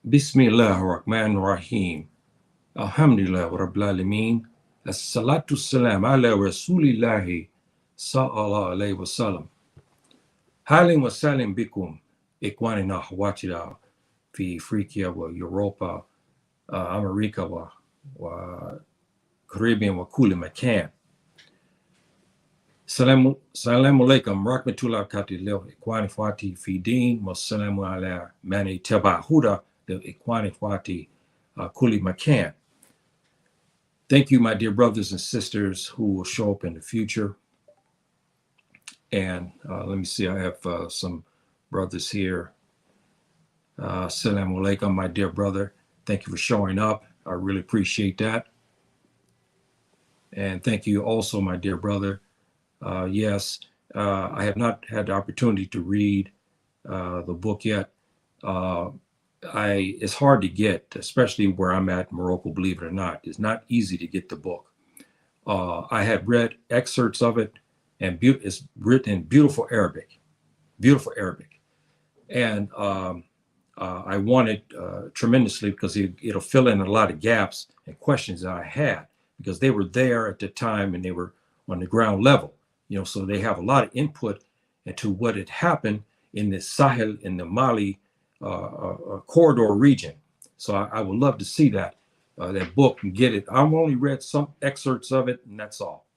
Bismillahirrahmanirrahim. Alhamdulillah Rabbil Alameen. As-salatu salam ala Rasulillahi sallallahu alayhi wa sallam. Halim wa salim bikum. Ikwanina hawatida fi Afrika wa Europa, Amerika wa Caribbean wa kuli makan. Salamu alaikum rahmatullah kati leo ikwani fati fi din wa salamu ala mani tabahuda leo ikwani fati kuli makan. Thank you, my dear brothers and sisters who will show up in the future. And let me see, I have some brothers here. Assalamu alaikum, my dear brother. Thank you for showing up. I really appreciate that. And thank you also, my dear brother. Yes, I have not had the opportunity to read the book yet. It's hard to get, especially where I'm at in Morocco, believe it or not. It's not easy to get the book. I had read excerpts of it, and it's written in beautiful Arabic. And I wanted tremendously because it'll fill in a lot of gaps and questions that I had, because they were there at the time and they were on the ground level, so they have a lot of input into what had happened in the Sahel, in the Mali corridor region. So I would love to see that book and get it. I've only read some excerpts of it, and that's all.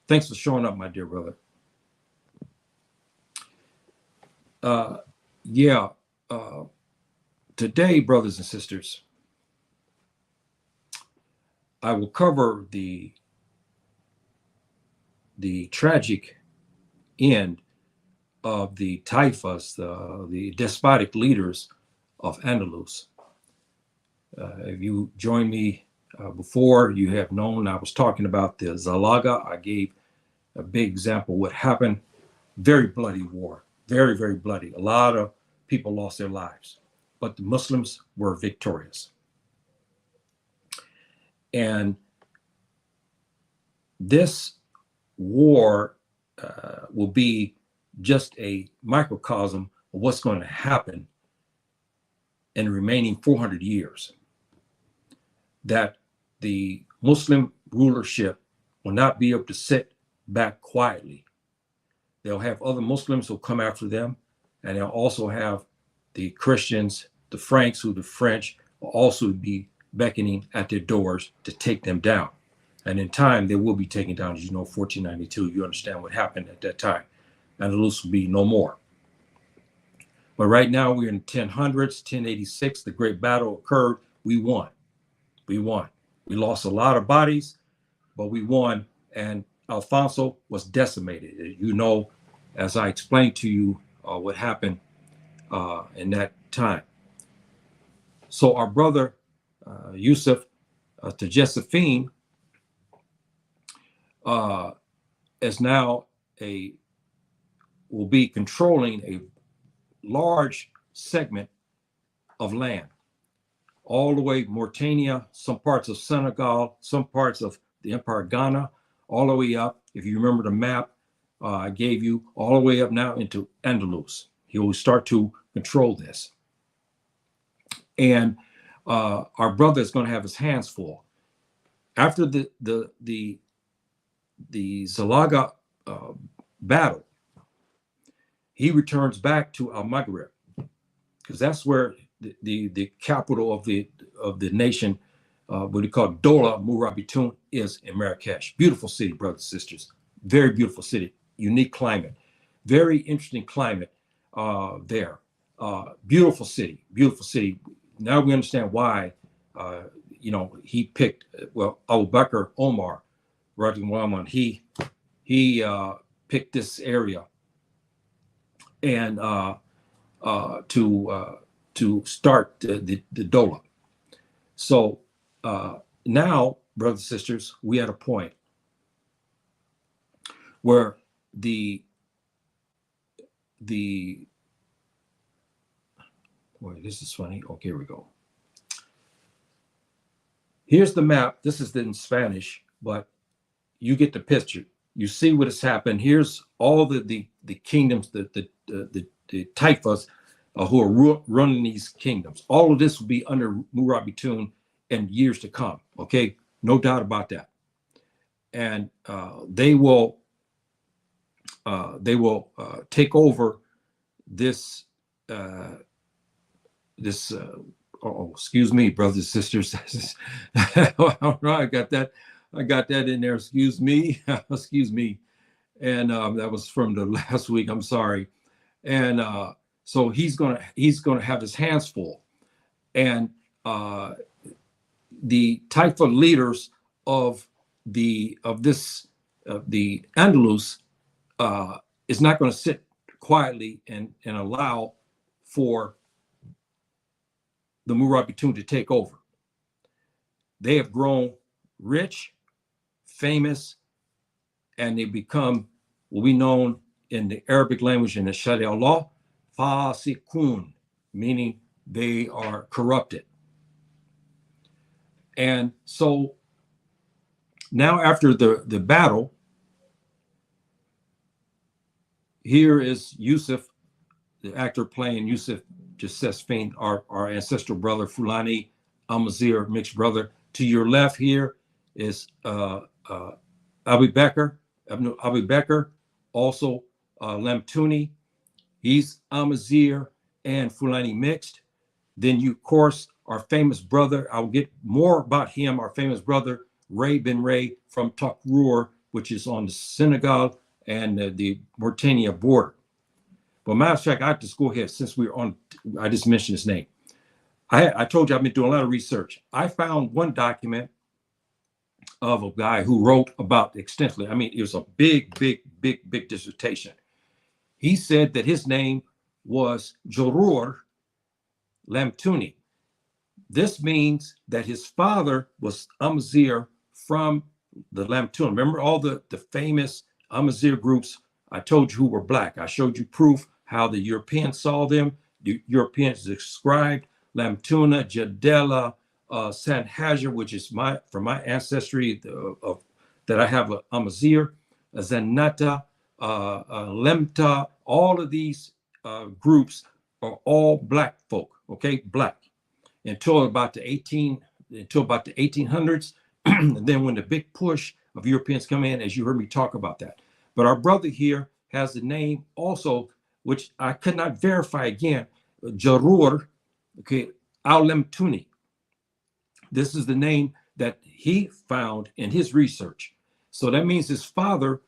Thanks for showing up, my dear brother. Today, brothers and sisters, I will cover the tragic end of the taifas, the despotic leaders of Andalus. If you joined me before, you have known I was talking about the Zallaqa. I gave a big example of what happened. Very bloody war, very, very bloody. A lot of people lost their lives, but the Muslims were victorious. And this war will be just a microcosm of what's going to happen in the remaining 400 years. That the Muslim rulership will not be able to sit back quietly. They'll have other Muslims who'll come after them, and they'll also have the Christians, the Franks, who the French will also be beckoning at their doors to take them down. And in time, they will be taken down. As you know, 1492, you understand what happened at that time. Andalus will be no more. But right now, we're in the 1000s, 1086, the great battle occurred. We won. We lost a lot of bodies, but we won. And Alfonso was decimated. You know, as I explained to you what happened in that time. So our brother, Yusuf Tajesafine, is now will be controlling a large segment of land, all the way Mauritania, some parts of Senegal, some parts of the Empire of Ghana, all the way up. If you remember the map I gave you, all the way up now into Andalus. He will start to control this. And our brother is going to have his hands full. After the Zallaqa battle, he returns back to Al-Maghrib, because that's where the capital of the nation, what we call Dola Morabitoon, is in Marrakesh. Beautiful city, brothers and sisters. Very beautiful city. Unique climate. Very interesting climate there. Beautiful city. Beautiful city. Now we understand why, he picked, Abu Bakr Omar, he picked this area and to start the Dola. So now, brothers and sisters, we at a point where boy, this is funny. Okay, here we go. Here's the map. This is in Spanish, but you get the picture. You see what has happened. Here's all the kingdoms, the taifas who are running these kingdoms. All of this will be under Morabitoon in years to come. Okay, no doubt about that. And they will take over this excuse me, brothers and sisters. All right, I got that in there. Excuse me. Excuse me. And that was from the last week. I'm sorry. And so he's gonna have his hands full. And the type of leaders of the Andalus is not going to sit quietly and allow for the Morabitoon to take over. They have grown rich, famous, and they become what we know in the Arabic language in the Sharia law, fasikun, meaning they are corrupted. And so now after the battle, here is Yusuf, the actor playing Yusuf Josephine, our ancestral brother, Fulani Amazigh, mixed brother. To your left here is Abu Bakr, also Lamtuni. He's Amazigh and Fulani mixed. Then you, of course, our famous brother, I'll get more about him, our famous brother, Ray bin Ray from Takrur, which is on the Senegal and the Mauritania border. But matter of fact, I have to go ahead since we're on, I just mentioned his name. I told you I've been doing a lot of research. I found one document of a guy who wrote about extensively. I mean, it was a big dissertation. He said that his name was Jorur Lamtuni. This means that his father was Amazigh from the Lamtun. Remember all the famous Amazigh groups I told you who were black. I showed you proof how the Europeans saw them. The Europeans described Lamtuna, Jadela, Sant Hajar, which is from my ancestry that I have Amazigh, Zanata, Lemta. All of these groups are all black folk. Okay, black until about the 1800s, and then when the big push of Europeans come in, as you heard me talk about that. But our brother here has the name also, which I could not verify again, Jarur, okay, Al-Lemtuni. This is the name that he found in his research. So that means his father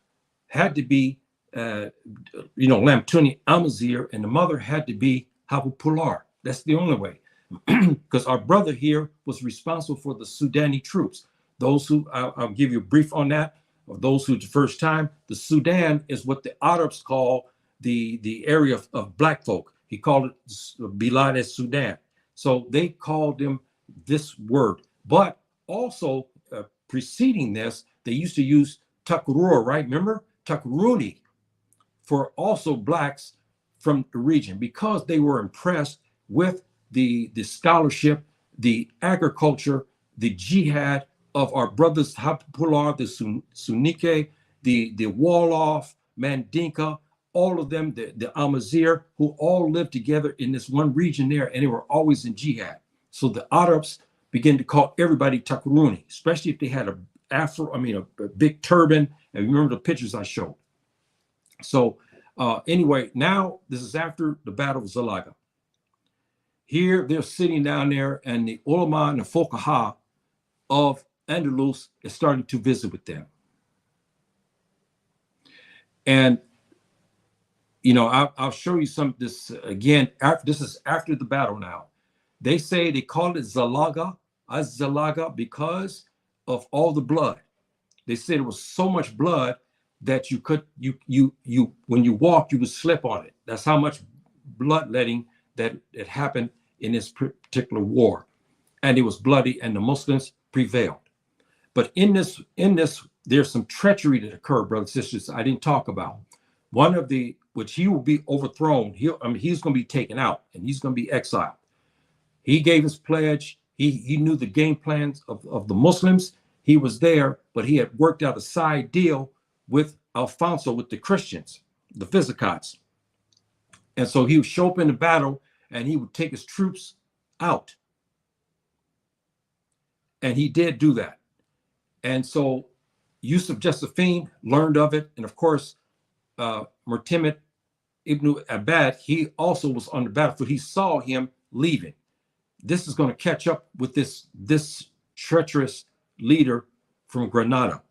had to be, Lamtuni Amazigh, and the mother had to be Habu Pular. That's the only way. Because our brother here was responsible for the Sudani troops. Those who, I'll give you a brief on that, of those who the first time, the Sudan is what the Arabs call the area of black folk. He called it Bilad Sudan. So they called them this word. But also preceding this, they used to use Takrur, right? Remember? Takruni for also blacks from the region, because they were impressed with the scholarship, the agriculture, the jihad of our brothers Hapular, the Sunike, the Wolof, Mandinka, all of them, the Amazigh, who all lived together in this one region there, and they were always in jihad. So the Arabs began to call everybody Takruni, especially if they had a big turban. And remember the pictures I showed. So anyway, now this is after the Battle of Zallaqa. Here they're sitting down there, and the ulama and the fuqaha of Andalus is starting to visit with them. And I'll show you some of this again. This is after the battle now. They say they call it Zallaqa, Az-Zallaqa, because of all the blood. They said it was so much blood that you when you walk, you would slip on it. That's how much bloodletting that it happened in this particular war. And it was bloody, and the Muslims prevailed. But in this, there's some treachery that occurred, brothers and sisters, I didn't talk about. One of which he will be overthrown. He's going to be taken out, and he's going to be exiled. He gave his pledge. He knew the game plans of the Muslims. He was there, but he had worked out a side deal with Alfonso, with the Christians, the Visigoths. And so he would show up in the battle, and he would take his troops out. And he did do that. And so Yusuf Josephine learned of it. And of course, Murtimid Ibn Abad, he also was on the battlefield. He saw him leaving. This is going to catch up with this treacherous leader from Granada.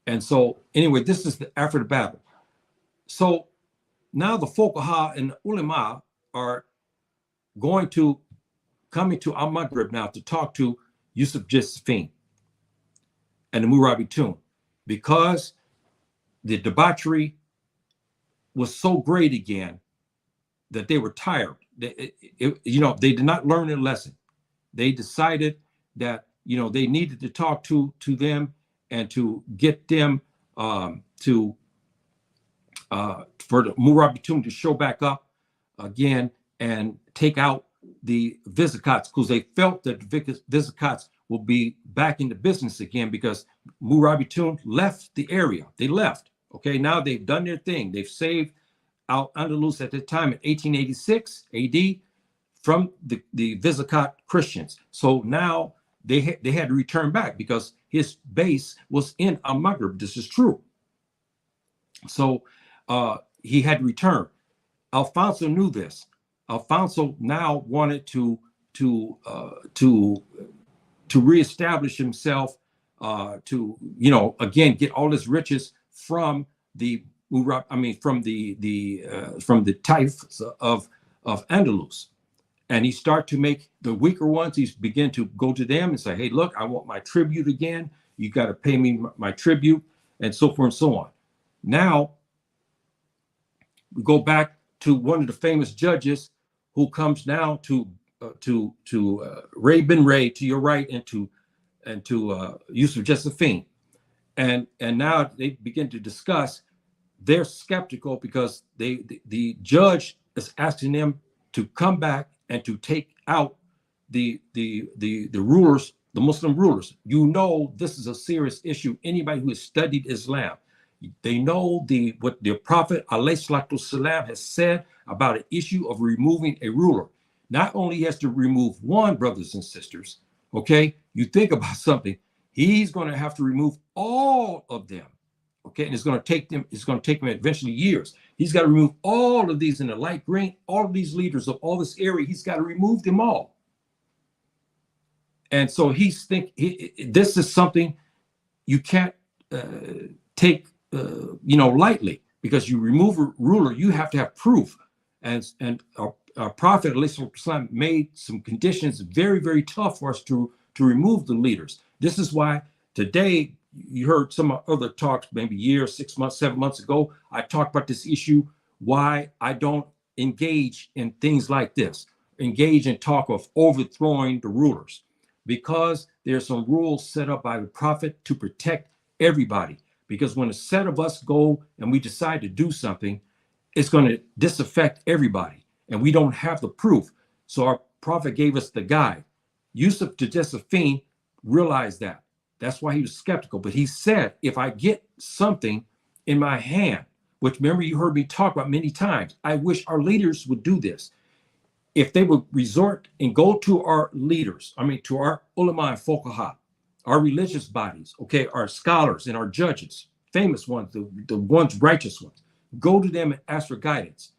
And so anyway, this is after the battle. So now the Fuqaha and the Ulama are coming to Al-Maghrib now to talk to Yusuf Josephine and the Morabitoon, because the debauchery was so great again that they were tired. They did not learn their lesson. They decided that, they needed to talk to them and to get them for the Morabitoon to show back up again and take out the Vizicats, because they felt that the Vizicats will be back into business again, because Morabitoon left the area. They left. Okay, now they've done their thing. They've saved Al-Andalus at the time in 1886 AD from the Vizicat Christians. So now they had to return back because his base was in Al-Maghrib. This is true. So he had to return. Alfonso knew this. Alfonso now wanted to reestablish himself, to again get all his riches from the Taifs of Andalus. And he started to make the weaker ones. He's begin to go to them and say, hey, look, I want my tribute again. You got to pay me my tribute, and so forth and so on. Now we go back to one of the famous judges who comes now to Ray bin Ray to your right, and to Yusuf Josephine. And now they begin to discuss. They're skeptical because the judge is asking them to come back and to take out the rulers, the Muslim rulers. This is a serious issue. Anybody who has studied Islam, they know what the Prophet ﷺ has said about an issue of removing a ruler. Not only has to remove one, brothers and sisters, okay? You think about something, he's going to have to remove all of them, okay? And it's going to take them eventually years. He's got to remove all of these in the light green, all of these leaders of all this area. He's got to remove them all. And so this is something you can't take lightly, because you remove a ruler, you have to have proof. And our Prophet ﷺ made some conditions very, very tough for us to remove the leaders. This is why today, you heard some other talks, maybe years, 6 months, 7 months ago, I talked about this issue, why I don't engage in things like this, engage in talk of overthrowing the rulers, because there's some rules set up by the Prophet to protect everybody. Because when a set of us go and we decide to do something, it's going to disaffect everybody, and we don't have the proof. So our Prophet gave us the guide. Yusuf Josephine realized that. That's why he was skeptical. But he said, if I get something in my hand, which remember you heard me talk about many times, I wish our leaders would do this. If they would resort and go to our leaders, to our ulama and fuqaha, our religious bodies, okay, our scholars and our judges, famous ones, the ones righteous ones, go to them and ask for guidance.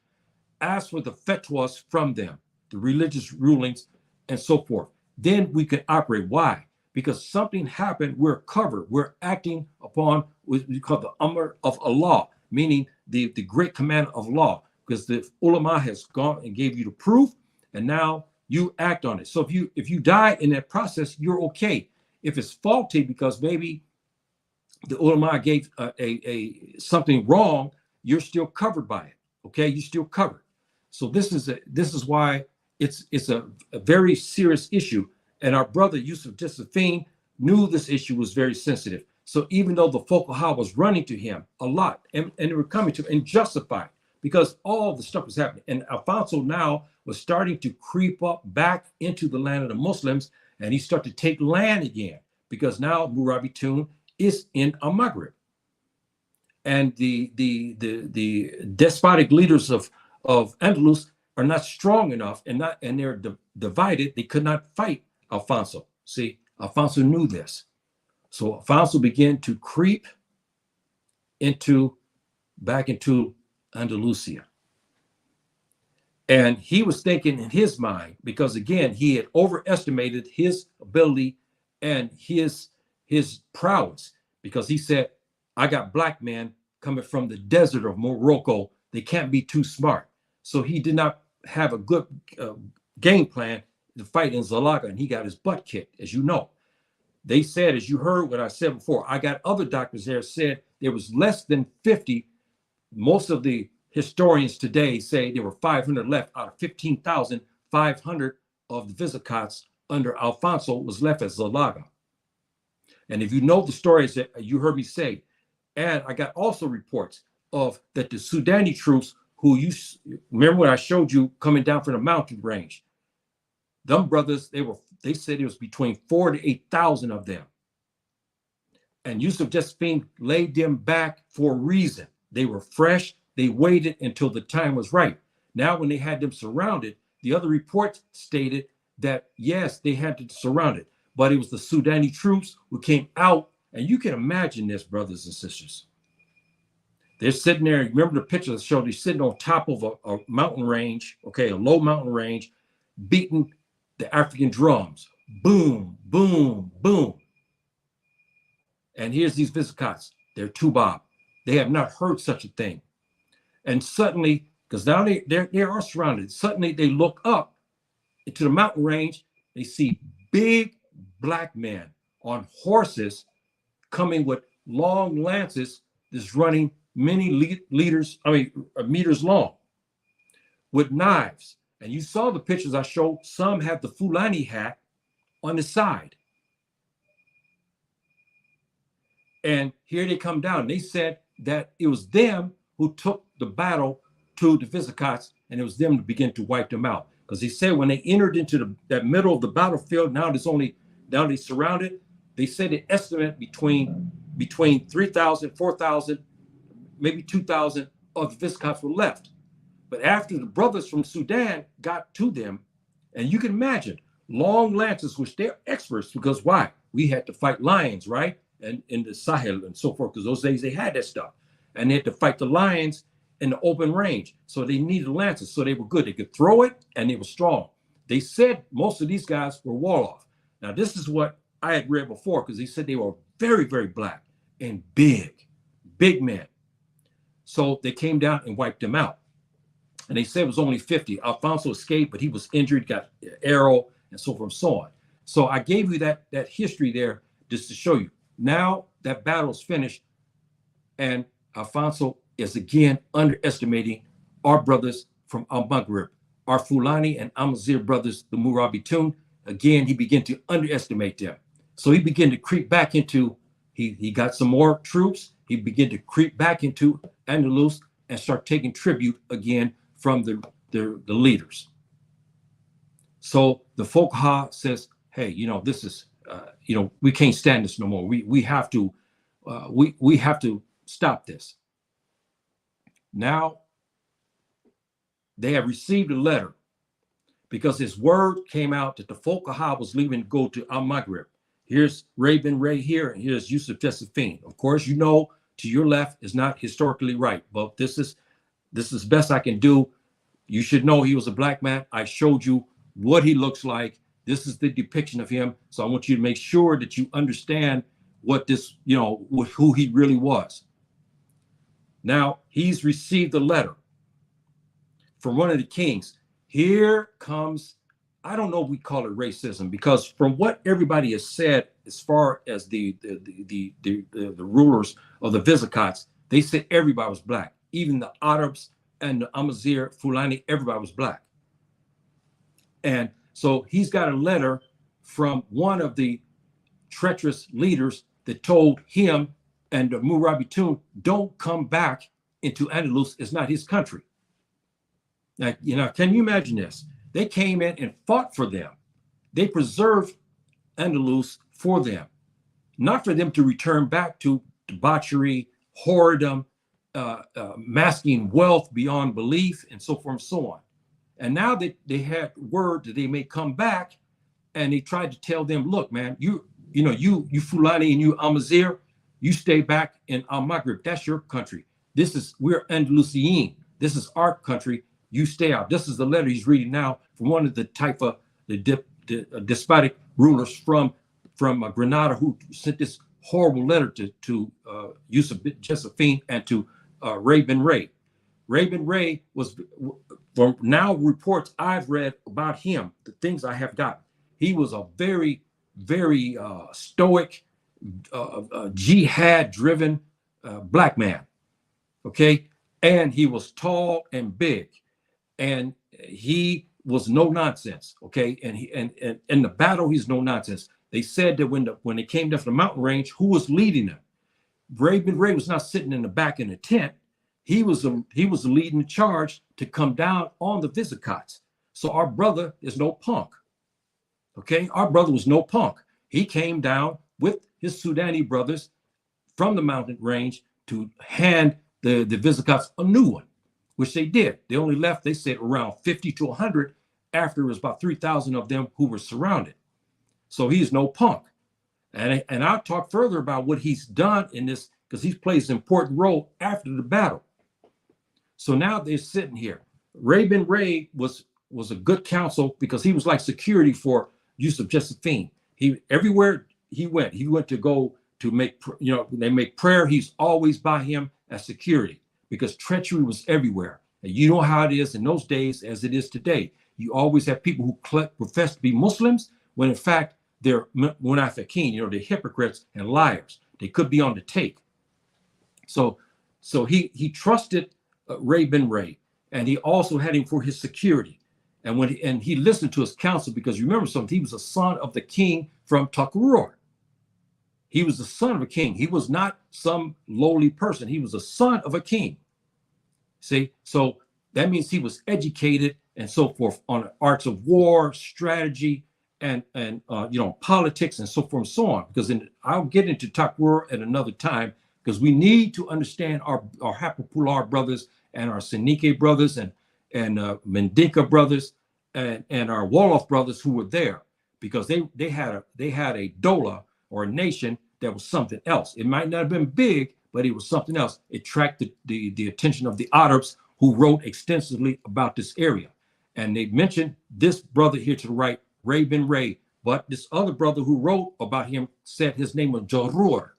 Ask for the fatwas from them, the religious rulings and so forth. Then we can operate. Why? Because something happened, we're covered. We're acting upon what we call the Amr of Allah, meaning the great command of law, because the ulama has gone and gave you the proof, and now you act on it. So if you die in that process, you're okay. If it's faulty because maybe the ulama gave something wrong, you're still covered by it. Okay, you're still covered. So this is why it's a very serious issue. And our brother Yusuf Josephine knew this issue was very sensitive. So even though the fuqaha was running to him a lot, and they were coming to him and justified, because all the stuff was happening. And Alfonso now was starting to creep up back into the land of the Muslims, and he started to take land again, because now Morabitoon is in Al-Maghrib. And the despotic leaders of Andalus, are not strong enough and they're divided. They could not fight Alfonso. See, Alfonso knew this. So Alfonso began to creep back into Andalusia. And he was thinking in his mind, because again, he had overestimated his ability and his prowess, because he said, I got black men coming from the desert of Morocco. They can't be too smart. So he did not have a good game plan to fight in Zallaqa, and he got his butt kicked, as you know. They said, as you heard what I said before, I got other doctors there said there was less than 50. Most of the historians today say there were 500 left out of 15,500 of the Visigoths under Alfonso was left at Zallaqa. And if you know the stories that you heard me say, and I got also reports of that the Sudani troops who you remember when I showed you coming down from the mountain range, them brothers, they said it was between 4,000 to 8,000 of them. And Yusuf Josephine laid them back for a reason. They were fresh. They waited until the time was right. Now, when they had them surrounded, the other reports stated that, yes, they had to surround it, but it was the Sudani troops who came out. And you can imagine this, brothers and sisters. They're sitting there. Remember the picture that showed they're sitting on top of a mountain range, okay, a low mountain range, beating the African drums. Boom, boom, boom. And here's these Visigoths. They're Tubab. They have not heard such a thing. And suddenly, because now they are surrounded, suddenly they look up into the mountain range. They see big black men on horses coming with long lances that's running many meters long with knives. And you saw the pictures I showed. Some have the Fulani hat on the side. And here they come down. They said that it was them who took the battle to the Visigoths, and it was them to begin to wipe them out. Because they said when they entered into that middle of the battlefield, now they surrounded, they said they estimate between 3,000, 4,000, maybe 2,000 of the Visigoths were left. But after the brothers from Sudan got to them, and you can imagine, long lances, which they're experts, because why? We had to fight lions, right? And in the Sahel and so forth, because those days they had that stuff. And they had to fight the lions in the open range. So they needed lances. So they were good. They could throw it and they were strong. They said most of these guys were Wolof. Now, this is what I had read before, because they said they were very, very black and big men. So they came down and wiped them out. And they said it was only 50. Alfonso escaped, but he was injured, got an arrow, and so forth and so on. So I gave you that history there just to show you. Now that battle's finished, and Alfonso is again underestimating our brothers from Al-Maghrib, our Fulani and Amazigh brothers, the Morabitoon. Again, he began to underestimate them. So he began to creep back into, he got some more troops. He began to creep back into Andalus and start taking tribute again from the leaders. So the Fuqaha says, hey, this is, we can't stand this no more. We have to stop this. Now they have received a letter, because his word came out that the Fuqaha was leaving to go to Al-Maghrib. Here's Ray bin Ray here, and here's Yusuf Josephine. Of course, to your left is not historically right, but this is best I can do. You should know he was a black man. I showed you what he looks like. This is the depiction of him. So I want you to make sure that you understand what this, who he really was. Now, he's received a letter from one of the kings. Here comes, I don't know if we call it racism, because from what everybody has said, as far as the rulers of the Visigoths, they said everybody was black. Even the Arabs and the Amazigh, Fulani, everybody was black. And so he's got a letter from one of the treacherous leaders that told him and the Morabitoon, don't come back into Andalus. It's not his country. Now, can you imagine this? They came in and fought for them. They preserved Andalus for them, not for them to return back to debauchery, whoredom, masking wealth beyond belief, and so forth and so on. And now they had word that they may come back, and they tried to tell them, look, man, you Fulani and you Amazigh, you stay back in Al Maghrib. That's your country. We're Andalusian. This is our country. You stay out. This is the letter he's reading now from one of the despotic rulers from Granada, who sent this horrible letter to Yusuf Josephine and to Ray bin Ray. Ray bin Ray was, from now reports I've read about him, the things I have got, he was a very, very stoic, jihad-driven black man. Okay, and he was tall and big, and he was no nonsense. Okay, and in the battle, he's no nonsense. They said that when they came down from the mountain range, who was leading them? Ray bin Ray was not sitting in the back in the tent. He was leading the charge to come down on the Visigoths. So our brother is no punk. Okay, our brother was no punk. He came down with his Sudani brothers from the mountain range to hand the Visigoths a new one, which they did. They only left, they said, around 50 to 100 after it was about 3,000 of them who were surrounded. So he's no punk. And I'll talk further about what he's done in this, because he plays an important role after the battle. So now they're sitting here. Ray bin Ray was a good counsel, because he was like security for Yusuf Josephine. Everywhere he went to go to make, they make prayer. He's always by him as security, because treachery was everywhere. And you know how it is in those days as it is today. You always have people who profess to be Muslims when in fact they're munafiqeen, they're hypocrites and liars. They could be on the take. So he trusted Ray bin Ray, and he also had him for his security. And he listened to his counsel, because remember something, he was a son of the king from Takurur. He was the son of a king. He was not some lowly person. He was a son of a king. See, so that means he was educated and so forth on the arts of war, strategy, and politics, and so forth and so on. Because I'll get into Takurur at another time, because we need to understand our Hapopular brothers and our Senike brothers and Mendinka brothers and our Wolof brothers who were there, because they had a dola, or a nation, that was something else. It might not have been big, but it was something else. It attracted the attention of the Arabs, who wrote extensively about this area. And they mentioned this brother here to the right, Ray bin Ray, but this other brother who wrote about him said his name was Jorur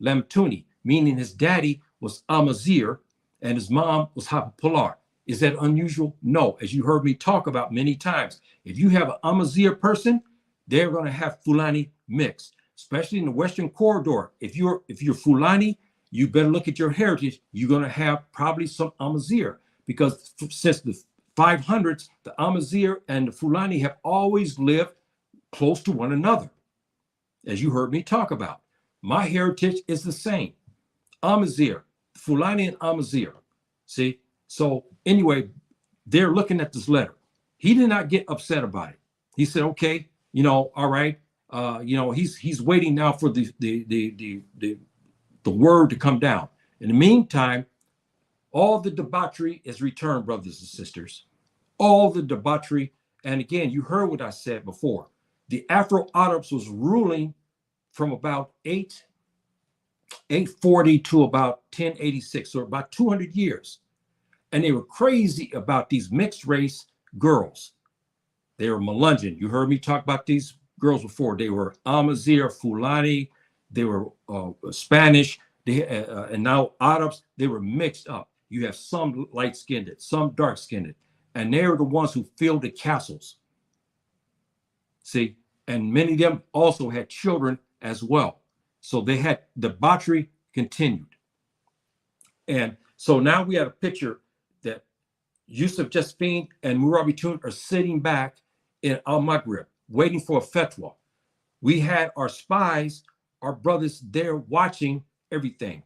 Lamtuni, meaning his daddy was Amazigh and his mom was Hapopular. Is that unusual? No. As you heard me talk about many times, if you have an Amazigh person, they're going to have Fulani mixed, especially in the Western corridor. If you're Fulani, you better look at your heritage. You're going to have probably some Amazigh, because since the 500s, the Amazigh and the Fulani have always lived close to one another, as you heard me talk about. My heritage is the same. Amazigh, Fulani and Amazigh. See? So anyway, they're looking at this letter. He did not get upset about it. He said, okay, all right. He's waiting now for the word to come down. In the meantime, all the debauchery is returned, brothers and sisters. All the debauchery. And again, you heard what I said before. The Afro Arabs was ruling from about 840 to about 1086, so about 200 years. And they were crazy about these mixed race girls. They were Melungeon. You heard me talk about these girls before. They were Amazigh, Fulani, they were Spanish, and now Arabs. They were mixed up. You have some light-skinned, some dark-skinned, and they were the ones who filled the castles. See, and many of them also had children as well. So they had debauchery continued. And so now we have a picture that Yusuf Josephine and Morabitoon are sitting back in Al Maghrib, waiting for a fatwa. We had our spies, our brothers there watching everything.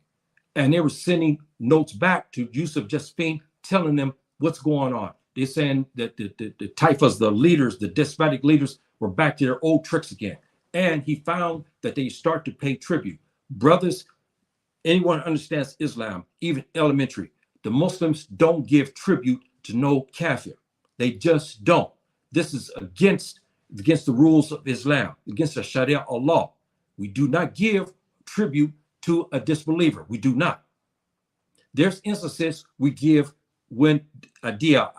And they were sending notes back to Yusuf Josephine, telling them what's going on. They're saying that the taifas, the leaders, the despotic leaders, were back to their old tricks again. And he found that they start to pay tribute. Brothers, anyone who understands Islam, even elementary, the Muslims don't give tribute to no kafir. They just don't. This is against the rules of Islam, against the Sharia law. We do not give tribute to a disbeliever. We do not. There's instances we give when a dia.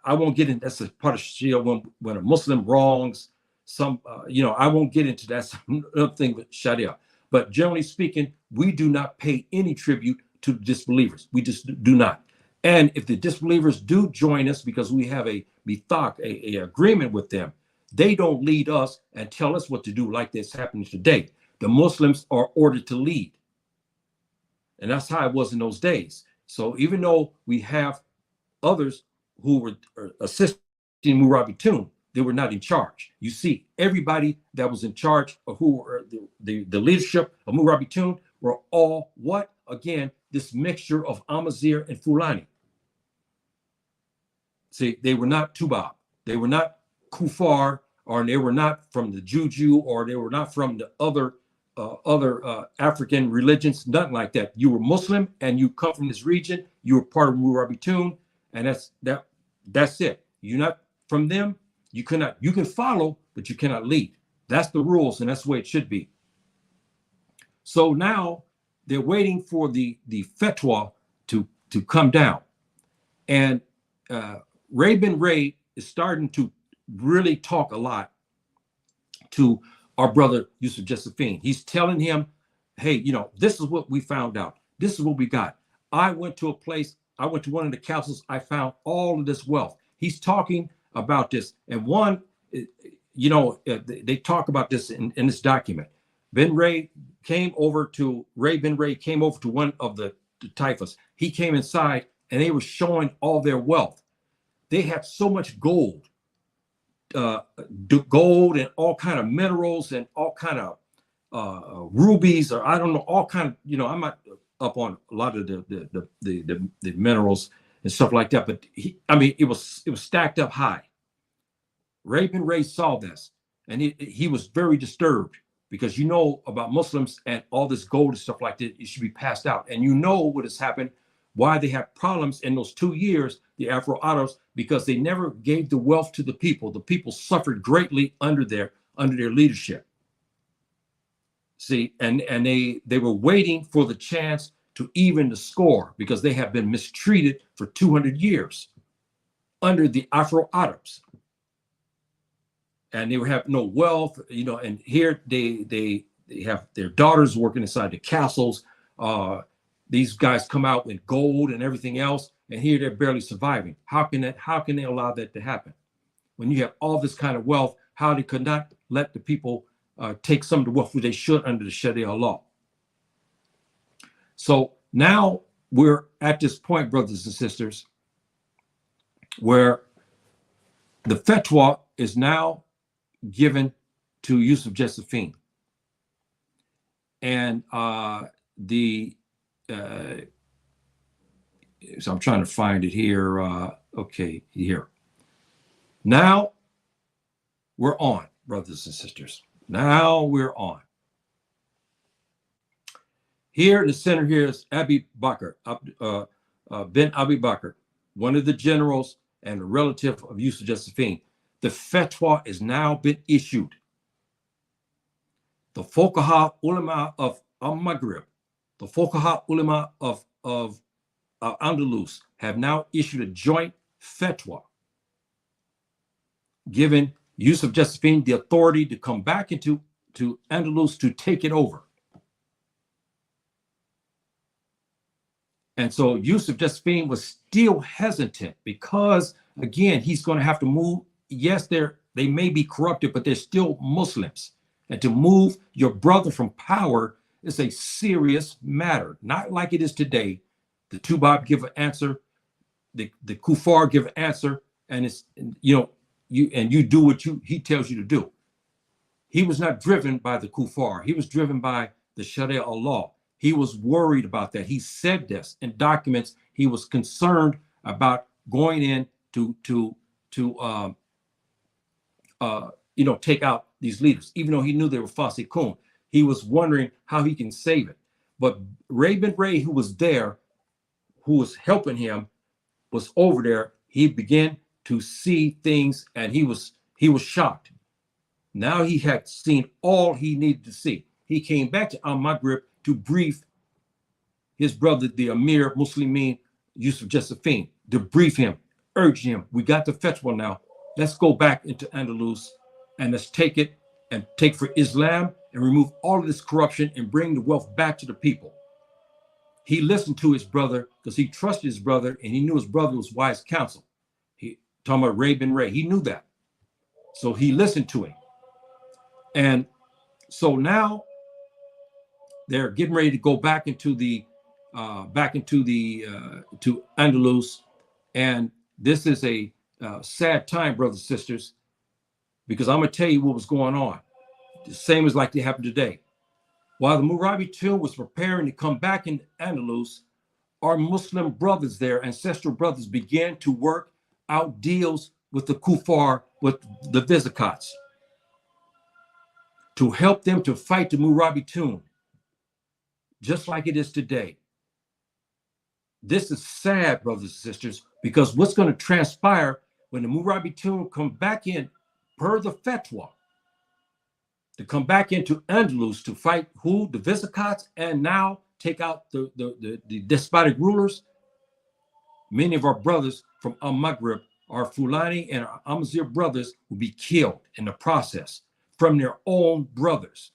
I won't get into that's a part of Sharia when a Muslim wrongs some. I won't get into that. That's another thing with Sharia. But generally speaking, we do not pay any tribute to disbelievers. We just do not. And if the disbelievers do join us because we have a mithaq, a agreement with them, they don't lead us and tell us what to do like this happening today. The Muslims are ordered to lead. And that's how it was in those days. So even though we have others who were assisting Morabitoon, they were not in charge. You see, everybody that was in charge of who were the leadership of Morabitoon were all what? Again, this mixture of Amazigh and Fulani. See, they were not Tubab. They were not Kufar, or they were not from the Juju, or they were not from the other African religions, nothing like that. You were Muslim and you come from this region, you were part of Morabitoon, and that's it. You're not from them, you can follow, but you cannot lead. That's the rules, and that's the way it should be. So now they're waiting for the fatwa to come down. And Ray bin Ray is starting to really talk a lot to our brother Yusuf Josephine. He's telling him, hey, this is what we found out. This is what we got. I went to one of the councils. I found all of this wealth. He's talking about this. And they talk about this in this document. Ray bin Ray came over to one of the taifas. He came inside and they were showing all their wealth. They had so much gold and all kind of minerals and all kind of rubies, or I don't know, all kind of, I'm not up on a lot of the minerals and stuff like that, but it was stacked up high. Ray bin Ray saw this and he was very disturbed, because about Muslims and all this gold and stuff like that, it should be passed out. And what has happened, why they have problems in those 2 years, the Afro Arabs, because they never gave the wealth to the people. The people suffered greatly under their leadership. See, and they were waiting for the chance to even the score, because they have been mistreated for 200 years under the Afro Arabs. And they have no wealth, and here they have their daughters working inside the castles. These guys come out with gold and everything else, and here they're barely surviving. How can they allow that to happen? When you have all this kind of wealth, how they could not let the people take some of the wealth they should under the Sharia law. So now we're at this point, brothers and sisters, where the fatwa is now given to Yusuf Josephine. And so I'm trying to find it here. Okay, here. Now we're on, brothers and sisters. Now we're on. Here in the center here is Abi Bakr, bin Abi Bakr, one of the generals and a relative of Yusuf Josephine. The fatwa has now been issued. The Fuqaha ulama of Maghrib, the Fuqaha ulama of Andalus have now issued a joint fatwa, giving Yusuf Josephine the authority to come back into Andalus to take it over. And so Yusuf Josephine was still hesitant because, again, he's going to have to move. Yes, they may be corrupted, but they're still Muslims. And to move your brother from power is a serious matter, not like it is today. The Tubab give an answer, the Kufar give an answer, and it's you do what he tells you to do. He was not driven by the Kufar. He was driven by the Sharia law. He was worried about that. He said this in documents. He was concerned about going in to take out these leaders, even though he knew they were Fasikun. He was wondering how he can save it. But Ray bin Ray, who was there, who was helping him, was over there. He began to see things, and he was shocked. Now he had seen all he needed to see. He came back to Al-Maghrib to brief his brother, the Amir Muslimin Yusuf Josephine, to brief him, urge him, we got the fatwa now. Let's go back into Andalus and let's take it and take for Islam and remove all of this corruption and bring the wealth back to the people. He listened to his brother because he trusted his brother and he knew his brother was wise counsel. He talking about Ray bin Ray. He knew that. So he listened to him. And so now they're getting ready to go back into the to Andalus, and this is a sad time, brothers and sisters, because I'm gonna tell you what was going on. The same as like they happened today. While the Morabitoon was preparing to come back in Andalus, our Muslim brothers there, ancestral brothers, began to work out deals with the Kuffar, with the Visigoths, to help them to fight the Morabitoon, just like it is today. This is sad, brothers and sisters, because what's going to transpire when the Morabitoon come back in, per the fatwa, to come back into Andalus to fight who? The Visigoths, and now take out the despotic rulers. Many of our brothers from Al-Maghrib, our Fulani and our Amazigh brothers, will be killed in the process from their own brothers.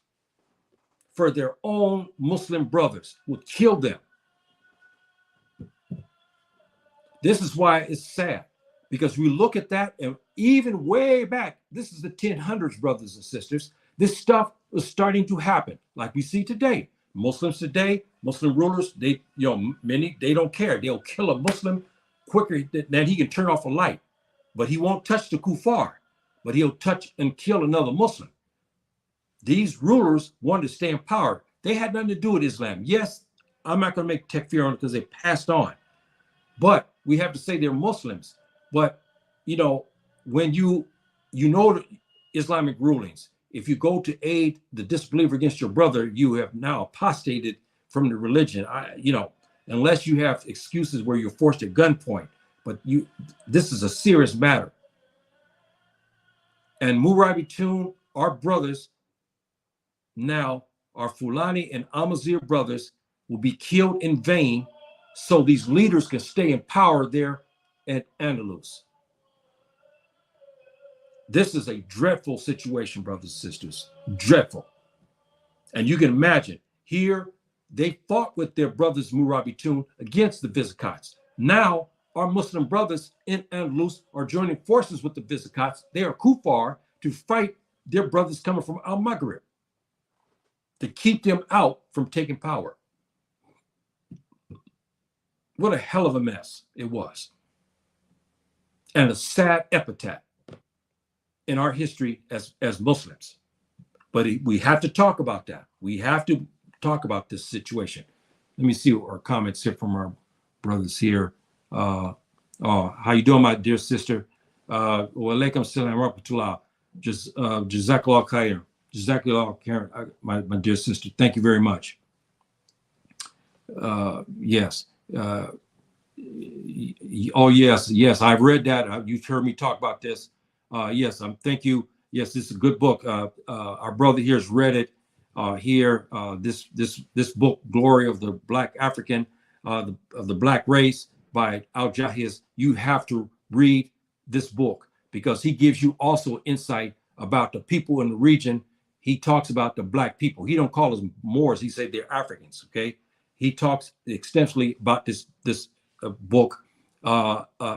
For their own Muslim brothers will kill them. This is why it's sad, because we look at that, and even way back, this is the 1000s, brothers and sisters, this stuff was starting to happen, like we see today. Muslims today, Muslim rulers, they, many, they don't care. They'll kill a Muslim quicker than he can turn off a light, but he won't touch the kuffar, but he'll touch and kill another Muslim. These rulers wanted to stay in power. They had nothing to do with Islam. Yes, I'm not going to make takfir on it because they passed on, but we have to say they're Muslims. But when you know the Islamic rulings, if you go to aid the disbeliever against your brother, you have now apostated from the religion. Unless you have excuses where you're forced at gunpoint. But this is a serious matter. And Morabitoon, our brothers, now our Fulani and Amazigh brothers, will be killed in vain, so these leaders can stay in power there at Andalus. This is a dreadful situation, brothers and sisters, dreadful. And you can imagine, here they fought with their brothers Morabitoon against the Visigoths. Now our Muslim brothers in Andalus are joining forces with the Visigoths. They are kuffar to fight their brothers coming from Al-Maghrib, to keep them out from taking power. What a hell of a mess it was. And a sad epitaph in our history as Muslims. But we have to talk about that. We have to talk about this situation. Let me see our comments here from our brothers here. How you doing, my dear sister? Wa alaikum salam wa rahmatullah. Jazakallah khair. Jazakallah khair, my dear sister. Thank you very much. Yes. Oh, yes. I've read that. You've heard me talk about this. Yes, thank you. Yes, this is a good book. Our brother here has read it. This book, Glory of the Black African, of the Black Race by Al-Jahiz. You have to read this book because he gives you also insight about the people in the region. He talks about the Black people. He don't call them Moors. He said they're Africans. Okay. He talks extensively about this book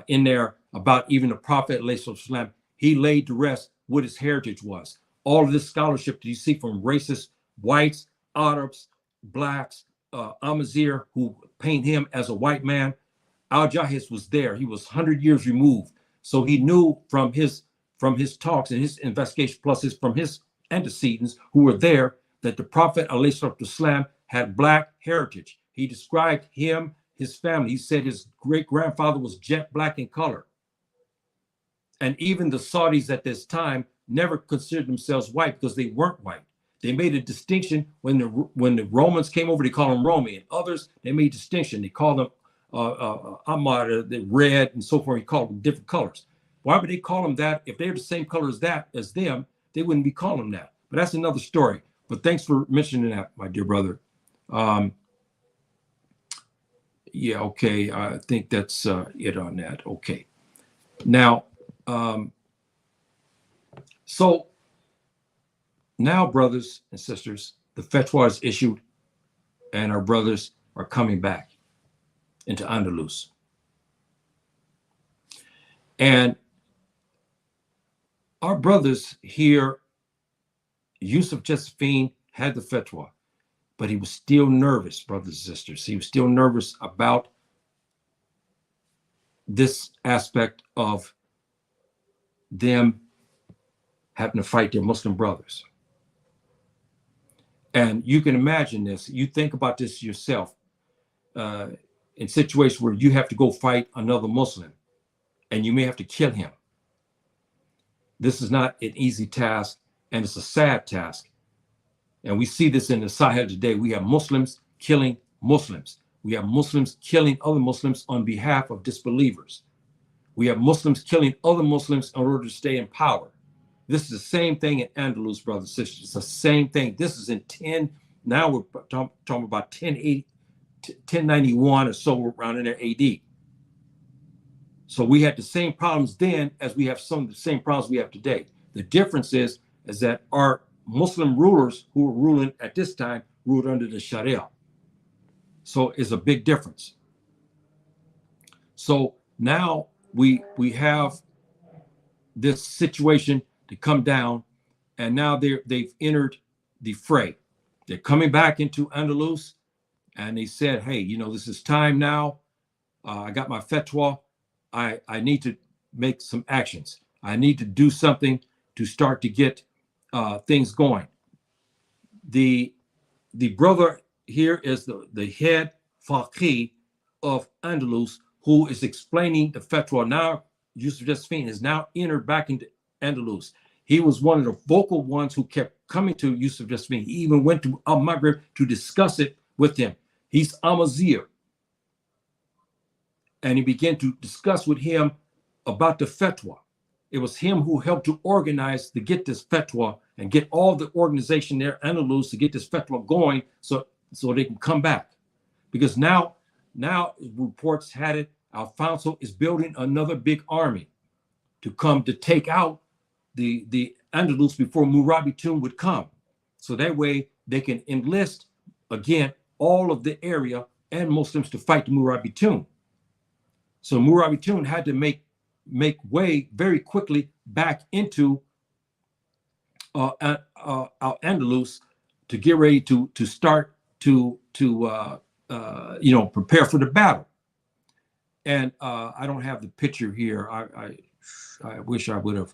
in there about even the Prophet ﷺ. He laid to rest what his heritage was. All of this scholarship that you see from racist whites, Arabs, blacks, Amazigh, who paint him as a white man. Al-Jahiz was there. He was 100 years removed. So he knew from his talks and his investigation, plus from his antecedents who were there, that the Prophet ﷺ had Black heritage. He described him, his family. He said his great-grandfather was jet black in color. And even the Saudis at this time never considered themselves white because they weren't white. They made a distinction when the Romans came over. They called them Romi, and others they made distinction. They called them Ahmad, the red, and so forth. He called them different colors. Why would they call them that? If they're the same color as them, they wouldn't be calling them that. But that's another story. But thanks for mentioning that, my dear brother. Yeah, okay. I think that's it on that. Okay. Now, so now, brothers and sisters, the fatwa is issued, and our brothers are coming back into Andalus. And our brothers here, Yusuf Josephine had the fatwa, but he was still nervous, brothers and sisters. He was still nervous about this aspect of them having to fight their Muslim brothers. And you can imagine this. You think about this yourself in situations where you have to go fight another Muslim and you may have to kill him. This is not an easy task, and it's a sad task. And we see this in the Sahel today. We have Muslims killing Muslims. We have Muslims killing other Muslims on behalf of disbelievers. We have Muslims killing other Muslims in order to stay in power. This is the same thing in Andalus, brothers and sisters. It's the same thing. This is in now we're talking about 1091 or so, around in there AD. So we had the same problems then as we have some of the same problems we have today. The difference is that our Muslim rulers who were ruling at this time ruled under the Sharia. So it's a big difference. So now we have this situation to come down, and now they've entered the fray. They're coming back into Andalus, and they said, hey, you know, this is time now. I got my fatwa. I need to make some actions. I need to do something to start to get things going. The brother here is the head faqih of Andalus, who is explaining the fatwa. Now, Yusuf Josephine has now entered back into Andalus. He was one of the vocal ones who kept coming to Yusuf Josephine. He even went to Al-Maghrib to discuss it with him. He's Amazigh. And he began to discuss with him about the fatwa. It was him who helped to organize to get this fatwa and get all the organization there, Andalus, to get this fatwa going so they can come back. Because now reports had it, Alfonso is building another big army to come to take out the Andalus before Morabitoon would come. So that way they can enlist, again, all of the area and Muslims to fight the Morabitoon. So Morabitoon had to make way very quickly back into Andalus to get ready to start to prepare for the battle. And I don't have the picture here. I wish I would have.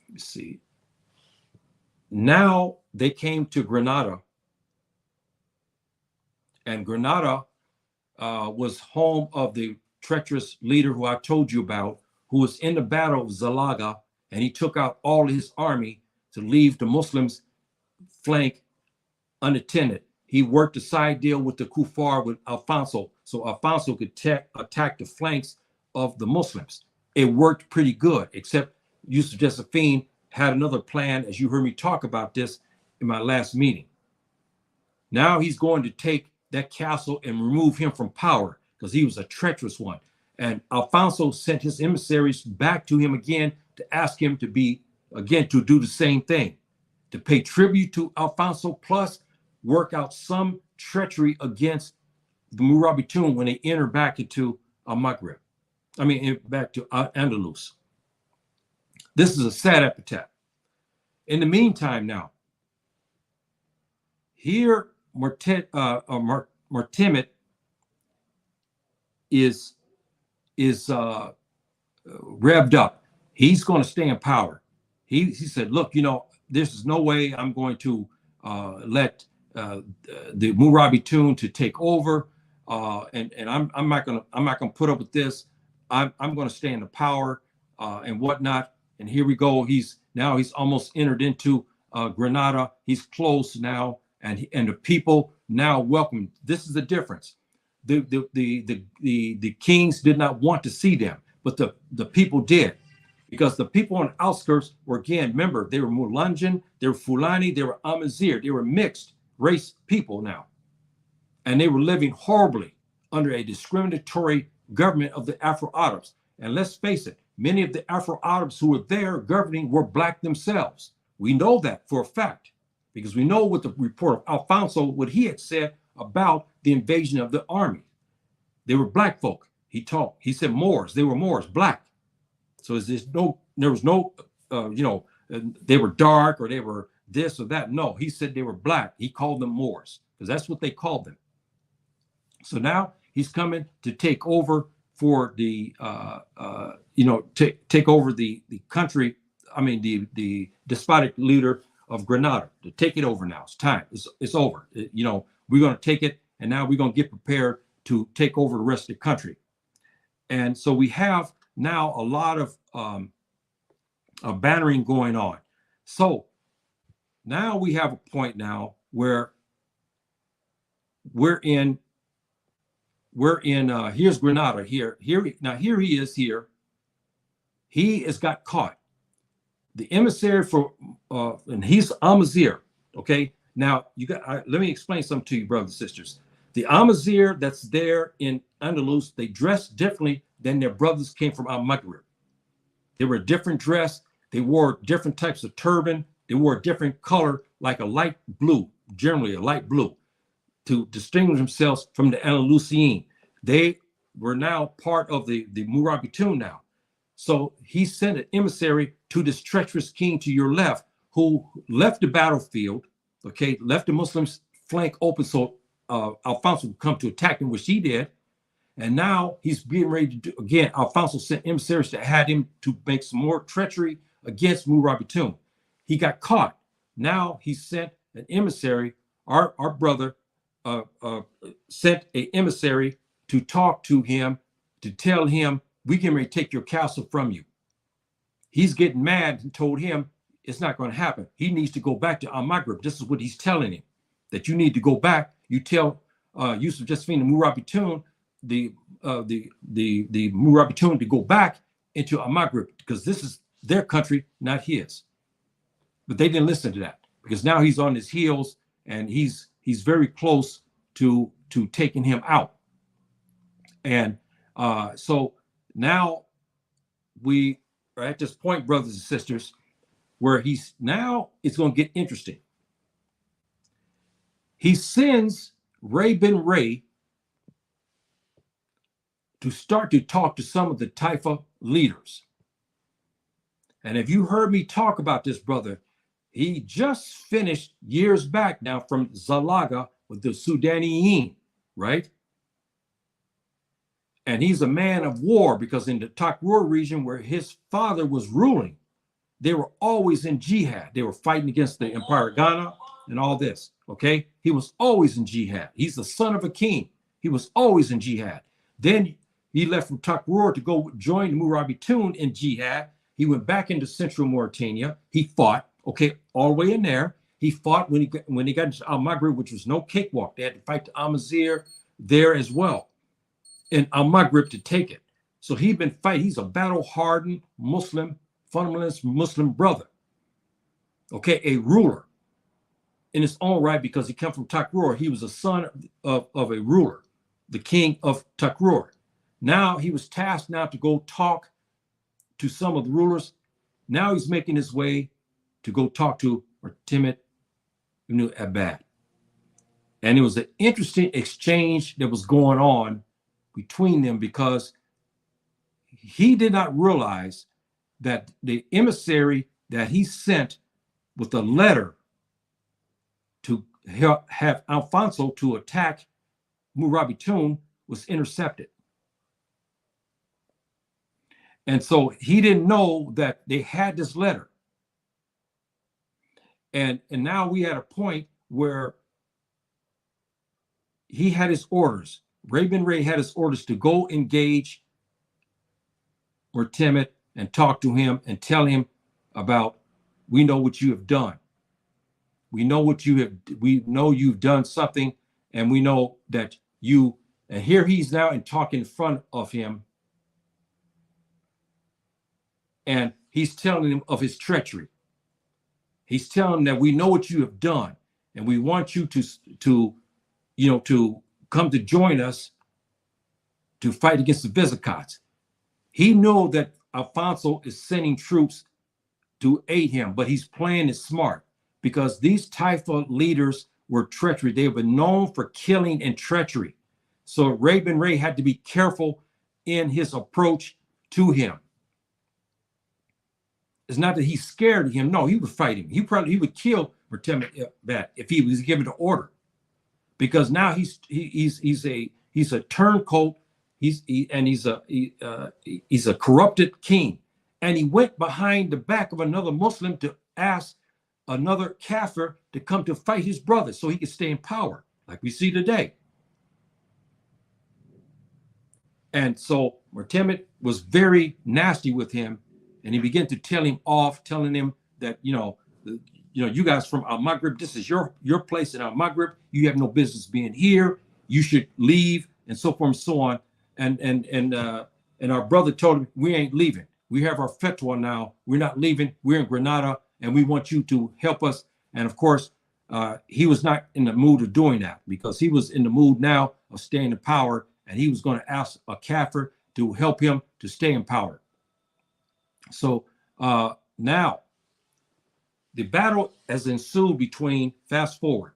Let's see. Now they came to Granada, and Granada was home of the treacherous leader who I told you about, who was in the Battle of Zallaqa, and he took out all his army to leave the Muslims' flank unattended. He worked a side deal with the Kuffar, with Alfonso, so Alfonso could attack the flanks of the Muslims. It worked pretty good, except Yusuf Josephine had another plan, as you heard me talk about this in my last meeting. Now he's going to take that castle and remove him from power because he was a treacherous one. And Alfonso sent his emissaries back to him again to ask him to do the same thing, to pay tribute to Alfonso, plus work out some treachery against the Morabitoon when they enter back into Al-Maghrib. Back to Andalus. This is a sad epitaph. In the meantime, now, here Mortimed is revved up. He's going to stay in power. He said, look, this is no way I'm going to let the Morabitoon to take over, and I'm not going to put up with this. I'm going to stay in the power and whatnot. And here we go. He's almost entered into Granada. He's close now, and the people now welcome. This is the difference. the kings did not want to see them, but the people did, because the people on the outskirts were, again, remember, they were Mulunjan, they were Fulani, they were Amazigh, they were mixed race people now, and they were living horribly under a discriminatory government of the Afro Arabs. And let's face it, many of the Afro Arabs who were there governing were black themselves. We know that for a fact, because we know what the report of Alfonso, what he had said about the invasion of the army. They were black folk. He said Moors, they were Moors, black. So there was no, they were dark or they were this or that. No, he said they were black. He called them Moors, because that's what they called them. So now he's coming to take over for the, take over the country. I mean, the despotic leader of Granada, to take it over now. It's time. It's over. We're going to take it, and now we're going to get prepared to take over the rest of the country. And so we have now a lot of bannering going on. So now we have a point now where we're in here's Granada here he is here. He has got caught. The emissary for and he's Amazigh. Okay, now let me explain something to you, brothers and sisters. The Amazigh that's there in Andalus, they dress differently than their brothers came from Al-Maghrib. They were a different dress. They wore different types of turban. They wore a different color, like a light blue, generally a light blue, to distinguish themselves from the Andalusian. They were now part of the Morabitoon now. So he sent an emissary to this treacherous king to your left, who left the battlefield, okay, left the Muslims flank open so Alfonso would come to attack him, which he did. And now he's getting ready to do, again, Alfonso sent emissaries that had him to make some more treachery against Morabitoon. He got caught. Now he sent an emissary, our brother sent an emissary to talk to him, to tell him, we can ready to take your castle from you. He's getting mad and told him it's not going to happen. He needs to go back to Al-Maghrib. This is what he's telling him, that you need to go back. You tell Yusuf Josephine and Morabitoon, the Morabitoon, to go back into Al-Maghrib, because this is their country, not his. But they didn't listen to that, because now he's on his heels and he's very close to taking him out. And so now we are at this point, brothers and sisters, where now it's going to get interesting. He sends Ray bin Ray to start to talk to some of the Taifa leaders. And if you heard me talk about this brother, he just finished years back now from Zallaqa with the Sudaniyin, right? And he's a man of war, because in the Takrur region where his father was ruling, they were always in jihad. They were fighting against the Empire of Ghana and all this, okay? He was always in jihad. He's the son of a king. He was always in jihad. Then he left from Takrur to go join Morabitoon in jihad. He went back into central Mauritania. He fought, okay, all the way in there. He fought when he got into Al-Maghrib, which was no cakewalk. They had to fight the Amazigh there as well, in Al-Maghrib, to take it. So he'd been fighting. He's a battle-hardened Muslim, fundamentalist Muslim brother, okay, a ruler in his own right, because he came from Takrur. He was a son of a ruler, the king of Takrur. Now he was tasked now to go talk to some of the rulers. Now he's making his way to go talk to Timid ibn Abad. And it was an interesting exchange that was going on between them, because he did not realize that the emissary that he sent with a letter to have Alfonso to attack Morabitoon was intercepted. And so he didn't know that they had this letter. And now we had a point where he had his orders. Ray bin Ray had his orders to go engage Timid and talk to him and tell him about, we know what you have done. We know what you have, we know you've done something, and we know that you And here he's now and talking in front of him. And he's telling him of his treachery. He's telling him that we know what you have done, and we want you to come to join us to fight against the Visigoths. He knew that Alfonso is sending troops to aid him, but he's playing it smart because these Taifa leaders were treacherous. They have been known for killing and treachery. So Ray Ben Ray had to be careful in his approach to him. It's not that he's scared of him. No, he would fight him. He would kill Morabitoon if he was given the order, because now he's a turncoat. He's a corrupted king, and he went behind the back of another Muslim to ask another Kafir to come to fight his brother so he could stay in power, like we see today. And so Morabitoon was very nasty with him, and he began to tell him off, telling him that you guys from Al Maghrib, this is your place in Al Maghrib. You have no business being here. You should leave, and so forth and so on. And our brother told him, we ain't leaving. We have our fatwa now. We're not leaving. We're in Granada, and we want you to help us. And of course, he was not in the mood of doing that, because he was in the mood now of staying in power, and he was going to ask a Kafir to help him to stay in power. So now the battle has ensued between, fast forward,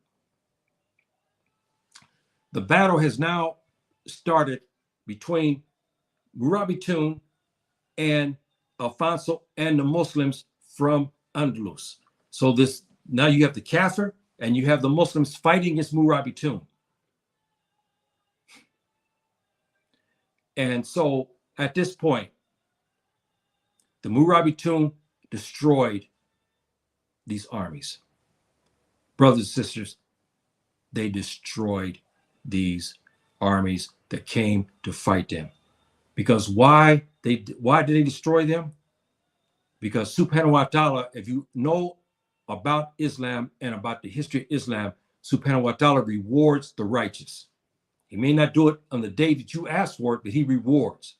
the battle has now started between Morabitoon and Alfonso and the Muslims from Andalus. So now you have the Kafir and you have the Muslims fighting against Morabitoon. And so at this point, the Morabitoon destroyed these armies. Brothers and sisters, they destroyed these armies that came to fight them. Because why did they destroy them? Because subhanahu wa ta'ala, if you know about Islam and about the history of Islam, subhanahu wa ta'ala rewards the righteous. He may not do it on the day that you ask for it, but he rewards.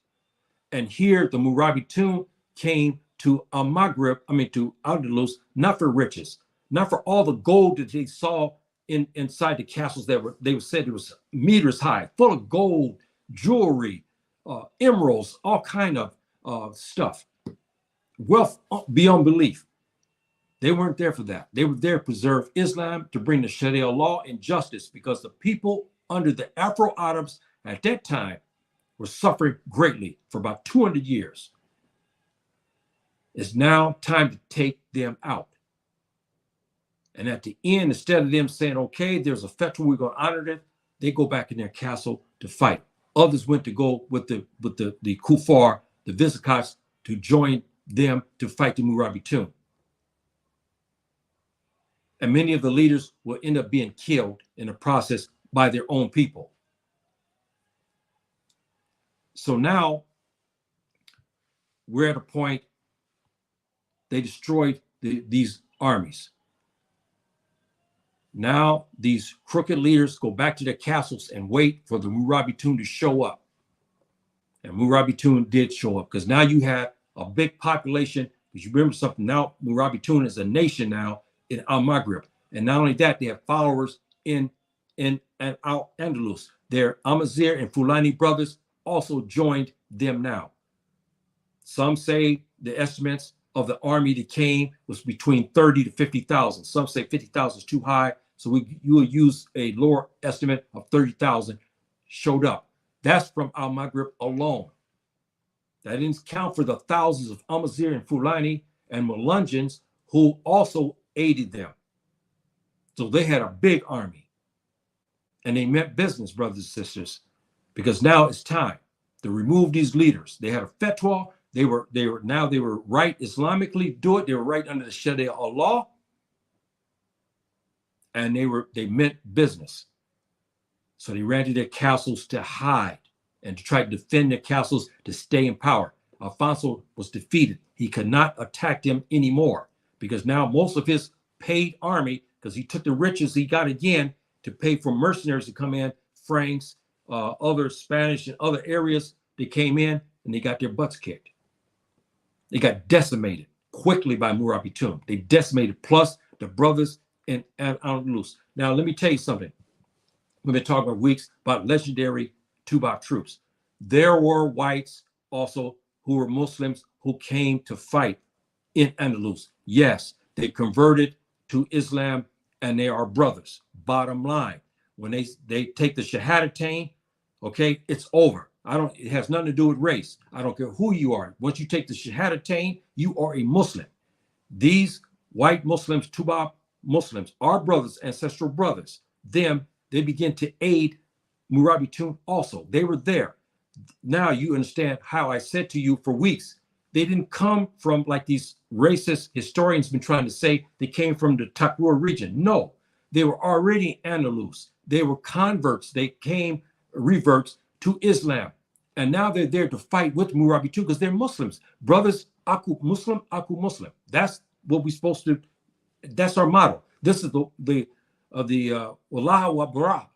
And here the Morabitoon came to Al Maghrib, to Andalus, not for riches, not for all the gold that they saw inside the castles they said it was meters high, full of gold, jewelry, emeralds, all kind of stuff, wealth beyond belief. They weren't there for that. They were there to preserve Islam, to bring the Sharia law and justice, because the people under the Afro Arabs at that time were suffering greatly for about 200 years. It's now time to take them out. And at the end, instead of them saying, okay, there's a festival, we're going to honor it, they go back in their castle to fight. Others went to go with the Kuffar, the Visigoths, to join them to fight the Morabitoon. And many of the leaders will end up being killed in the process by their own people. So now we're at a point, they destroyed these armies. Now these crooked leaders go back to their castles and wait for the Morabitoon to show up. And Morabitoon did show up, because now you have a big population. Because you remember something, now Morabitoon is a nation now in Al Maghrib. And not only that, they have followers in Al Andalus. Their Amazigh and Fulani brothers also joined them now. Some say the estimates of the army that came was between 30 to 50,000. Some say 50,000 is too high, so you will use a lower estimate of 30,000 showed up. That's from Al Maghrib alone. That didn't count for the thousands of Amazigh and Fulani and Melungeons who also aided them. So they had a big army. And they meant business, brothers and sisters, because now it's time to remove these leaders. They had a fatwa. They were right Islamically do it. They were right under the Sharia law. And they meant business. So they ran to their castles to hide and to try to defend their castles to stay in power. Alfonso was defeated. He could not attack them anymore, because now most of his paid army, because he took the riches he got again to pay for mercenaries to come in, Franks other Spanish and other areas. They came in and they got their butts kicked. They got decimated quickly by Morabitoon. They decimated, plus the brothers in Andalusia. Now, let me tell you something. We've been talking for weeks about legendary Tubac troops. There were whites also who were Muslims who came to fight in Andalus. Yes, they converted to Islam and they are brothers. Bottom line, when they take the Shahadatain, okay, it's over. It has nothing to do with race. I don't care who you are. Once you take the Shahadatain, you are a Muslim. These white Muslims, Tubac Muslims, are brothers, ancestral brothers. They begin to aid Morabitoon also. They were there. Now you understand how I said to you for weeks, they didn't come from like these racist historians been trying to say they came from the Takur region. No, they were already Andalus. They were converts. They came reverts to Islam. And now they're there to fight with Morabitoon because they're Muslims. Brothers, aku Muslim, aku Muslim. That's what we're supposed to, that's our motto. This is the Wallah wa Bara.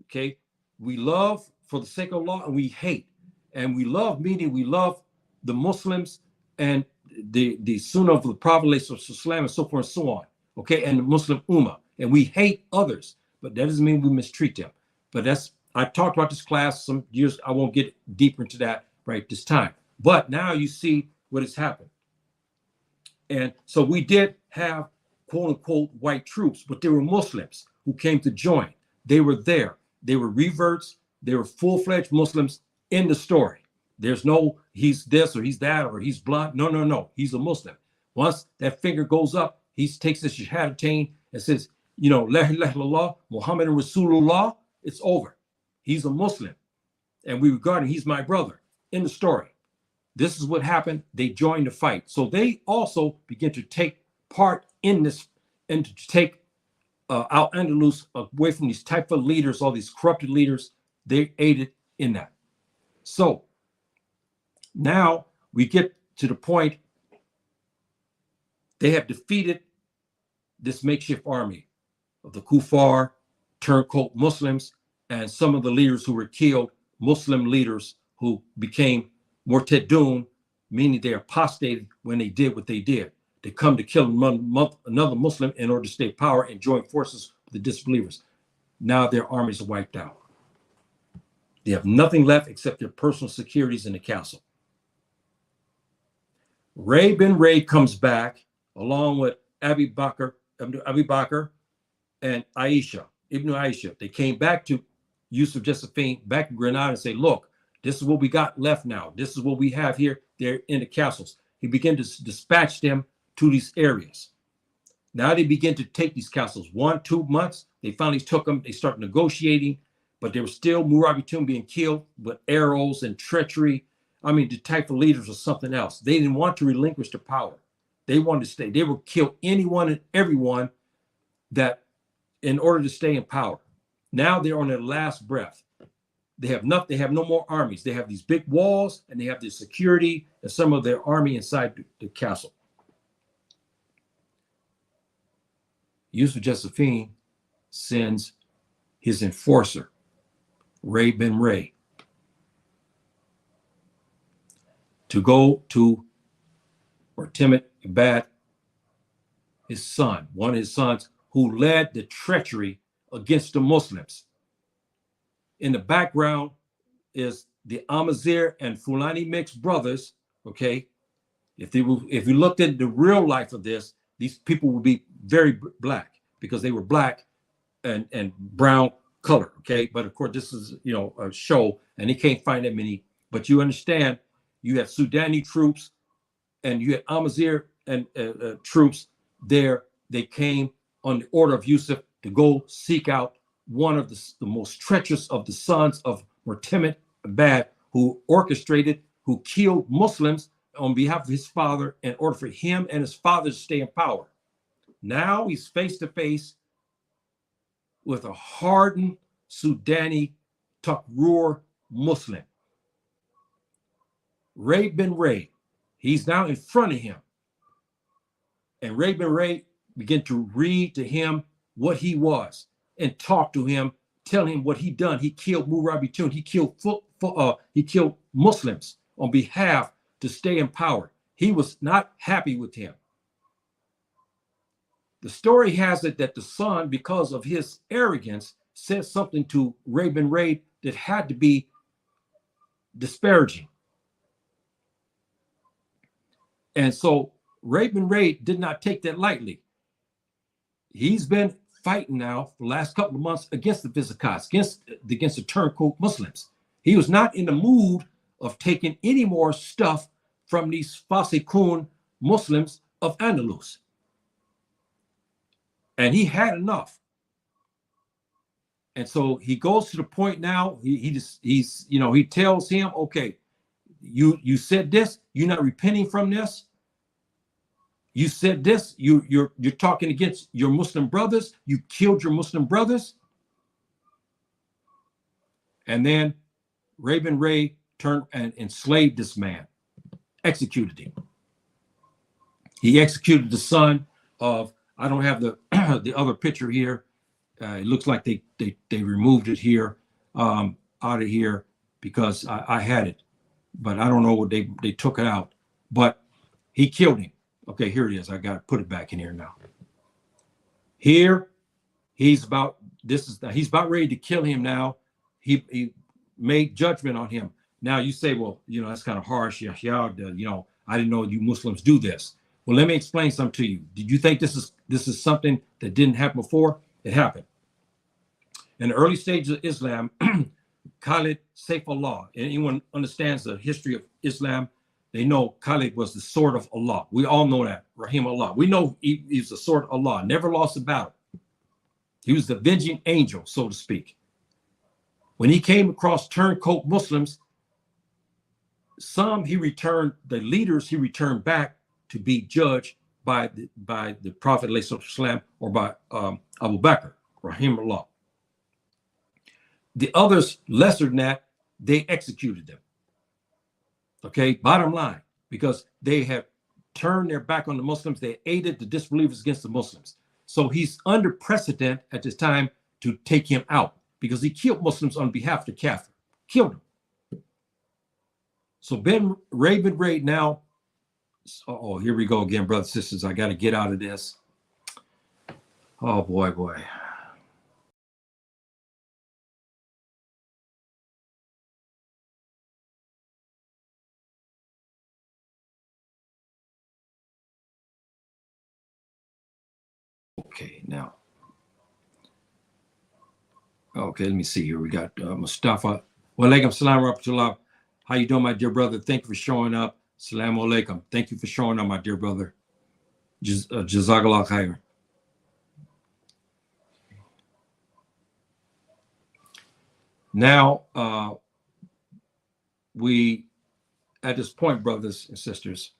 Okay, we love for the sake of Allah and we hate. And we love, meaning we love the Muslims and the Sunnah of the Prophet and so forth and so on. Okay, and the Muslim Ummah. And we hate others, but that doesn't mean we mistreat them. But I talked about this class some years. I won't get deeper into that right this time. But now you see what has happened. And so we did have quote unquote white troops, but they were Muslims who came to join. They were there. They were reverts. They were full-fledged Muslims in the story. There's no he's this or he's that or he's blonde. No, no, no. He's a Muslim. Once that finger goes up, he takes the Shahadatain and says, you know, La ilaha illallah, Muhammad and Rasulullah, it's over. He's a Muslim. And we regard him, he's my brother in the story. This is what happened. They joined the fight. So they also begin to take part in this and to take Al-Andalus away from these type of leaders, all these corrupted leaders. They aided in that. So now we get to the point they have defeated this makeshift army of the Kuffar, turncoat Muslims, and some of the leaders who were killed, Muslim leaders who became Mortadun, meaning they apostated when they did what they did. They come to kill another Muslim in order to stay in power and join forces with the disbelievers. Now their armies are wiped out. They have nothing left except their personal securities in the castle. Ray bin Ray comes back along with Abi Bakr and Aisha, Ibn Aisha. They came back to Yusuf Josephine back in Granada and say, look, this is what we got left now. This is what we have here. They're in the castles. He began to dispatch them to these areas. Now they begin to take these castles. 1-2 months, they finally took them. They start negotiating, but there was still Morabitoon being killed with arrows and treachery. I mean, the type of leaders was something else. They didn't want to relinquish the power. They wanted to stay. They would kill anyone and everyone that in order to stay in power. Now they're on their last breath. They have no more armies. They have these big walls and they have the security and some of their army inside the castle. Yusuf Josephine sends his enforcer, Ray bin Ray, to go to Mortimer Abad, his son, one of his sons, who led the treachery against the Muslims. In the background is the Amazigh and Fulani mixed brothers. Okay, if you looked at the real life of this, these people would be very black because they were black and brown color. Okay, but of course this is a show, and they can't find that many. But you understand, you have Sudani troops, and you had Amazigh and troops there. They came on the order of Yusuf to go seek out one of the most treacherous of the sons of Mortimer Abad, who orchestrated, who killed Muslims on behalf of his father in order for him and his father to stay in power. Now he's face to face with a hardened Sudani Takrur Muslim, Ray bin Ray. He's now in front of him. And Ray bin Ray began to read to him what he was and talk to him telling him what he done. He killed Morabitoon. He killed Muslims on behalf to stay in power. He was not happy with him. The story has it that the son, because of his arrogance, said something to Ray bin Ray that had to be disparaging. And so Ray bin Ray did not take that lightly. He's been fighting now for the last couple of months against the Visigoths, against the turncoat Muslims. He was not in the mood of taking any more stuff from these Fasikun Muslims of Andalus. And he had enough. And so he goes to the point now, he tells him, okay, you said this, you're not repenting from this. You said this, you're talking against your Muslim brothers, you killed your Muslim brothers. And then Ray bin Ray turned and enslaved this man, executed him. He executed the son of, I don't have the the other picture here. It looks like they removed it here, out of here, because I had it, but I don't know what they took it out. But he killed him. Okay, here it is. I got to put it back in here now. Here, he's about ready to kill him now. He made judgment on him. Now you say, well, that's kind of harsh. Yeah, I didn't know you Muslims do this. Well, let me explain something to you. Did you think this is something that didn't happen before? It happened. In the early stages of Islam, Khalid Saifullah, and anyone understands the history of Islam, they know Khalid was the sword of Allah. We all know that, Rahim Allah. We know he was the sword of Allah, never lost a battle. He was the avenging angel, so to speak. When he came across turncoat Muslims, the leaders he returned back to be judged by the Prophet ﷺ or by Abu Bakr, rahimahullah. The others, lesser than that, they executed them. Okay, bottom line, because they have turned their back on the Muslims, they aided the disbelievers against the Muslims. So he's under precedent at this time to take him out because he killed Muslims on behalf of the Kafir, killed them. So Ray bin Ray now, oh, here we go again, brothers and sisters. I got to get out of this. Oh, boy. Okay, now. Okay, let me see here. We got Mustafa. Wa alaikum salam wa rahmatullah. How you doing, my dear brother? Thank you for showing up. Assalamu alaikum. Thank you for showing up, my dear brother. Jazakallah khair. Now, we, at this point, brothers and sisters,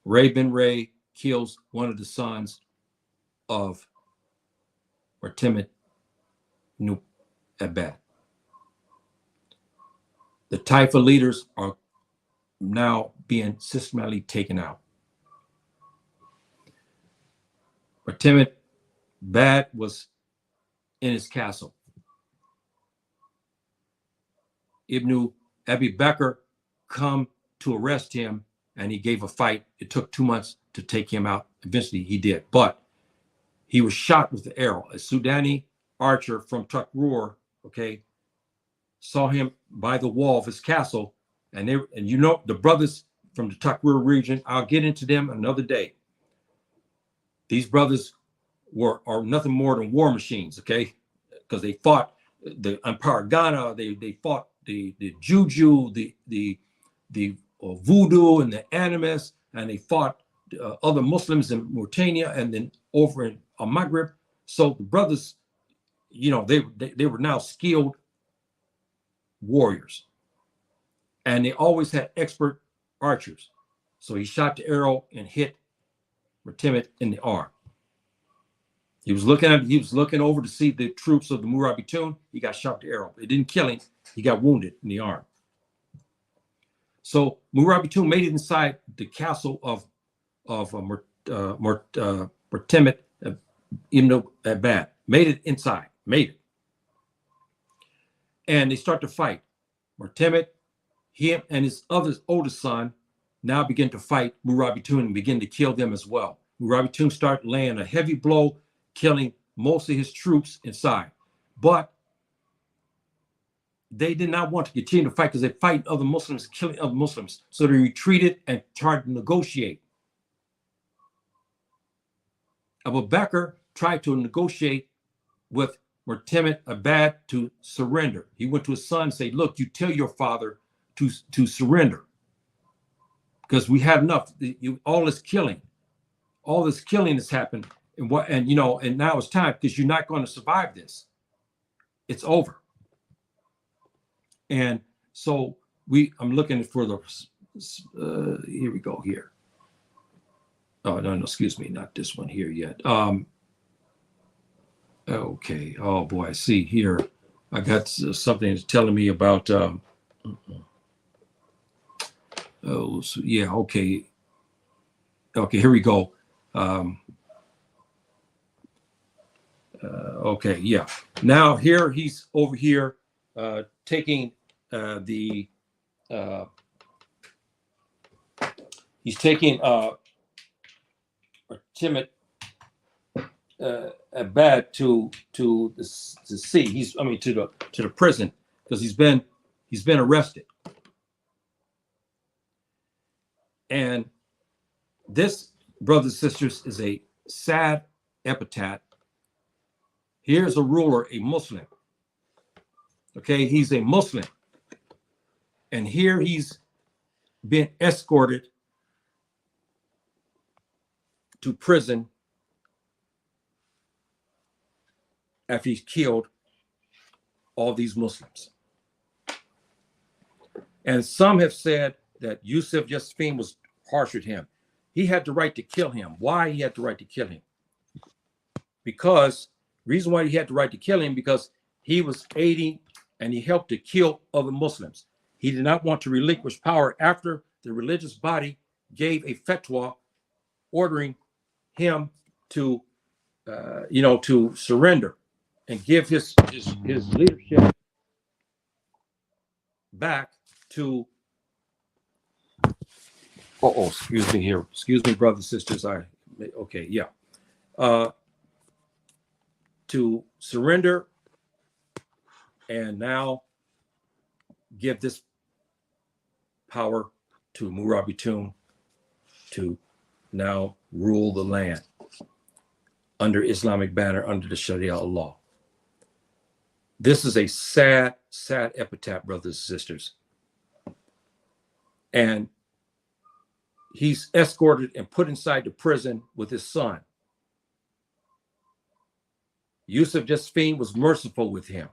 Ray bin Ray kills one of the sons of Timid Nup Abad. The Taifa leaders are now being systematically taken out. Timid Bad was in his castle. Ibn Abi Bakr come to arrest him, and he gave a fight. It took 2 months to take him out. Eventually he did, but he was shot with the arrow. A Sudani archer from Takrur, okay, saw him by the wall of his castle, and the brothers from the Takrur region, I'll get into them another day. These brothers are nothing more than war machines, okay, because they fought the Amparagana, they fought the Juju, the Voodoo and the Animus, and they fought other Muslims in Mauritania and then over in Maghreb. So the brothers, they were now skilled warriors, and they always had expert archers. So he shot the arrow and hit Timid in the arm. He was looking over to see the troops of the Morabitoon. He got shot with the arrow. It didn't kill him. He got wounded in the arm. So Morabitoon made it inside the castle of Timid even though that bad. Made it inside, made it. And they start to fight. Morabitoon, him and his oldest son now begin to fight Morabitoon and begin to kill them as well. Morabitoon start laying a heavy blow, killing most of his troops inside. But they did not want to continue to fight because they fight other Muslims, killing other Muslims. So they retreated and tried to negotiate. Abu Bakr tried to negotiate with Morabitoon Abad to surrender. He went to his son and said, look, you tell your father to surrender because we had enough. All this killing has happened. And now it's time because you're not going to survive this. It's over. And so I'm looking for the, here we go here. Oh, no, excuse me, not this one here yet. Okay, oh boy, I see here. I got something that's telling me about, oh, so, yeah, okay. Okay, here we go. Okay, yeah. Now here he's over here taking he's taking Timid Abad to the sea. To the prison because he's been arrested. And this, brothers and sisters, is a sad epitaph. Here's a ruler, a Muslim. Okay, he's a Muslim. And here he's been escorted to prison after he's killed all these Muslims. And some have said that Yusuf Josephine was harsh with him. He had the right to kill him. Why he had the right to kill him? Because reason why he had the right to kill him, because he was aiding and he helped to kill other Muslims. He did not want to relinquish power after the religious body gave a fatwa ordering him to, to surrender and give his leadership back to. Oh, excuse me here. Excuse me, brothers and sisters. Okay, yeah. To surrender and now give this power to Morabitoon to now rule the land under Islamic banner, under the Sharia law. This is a sad, sad epitaph, brothers and sisters. And he's escorted and put inside the prison with his son. Yusuf Josephine was merciful with him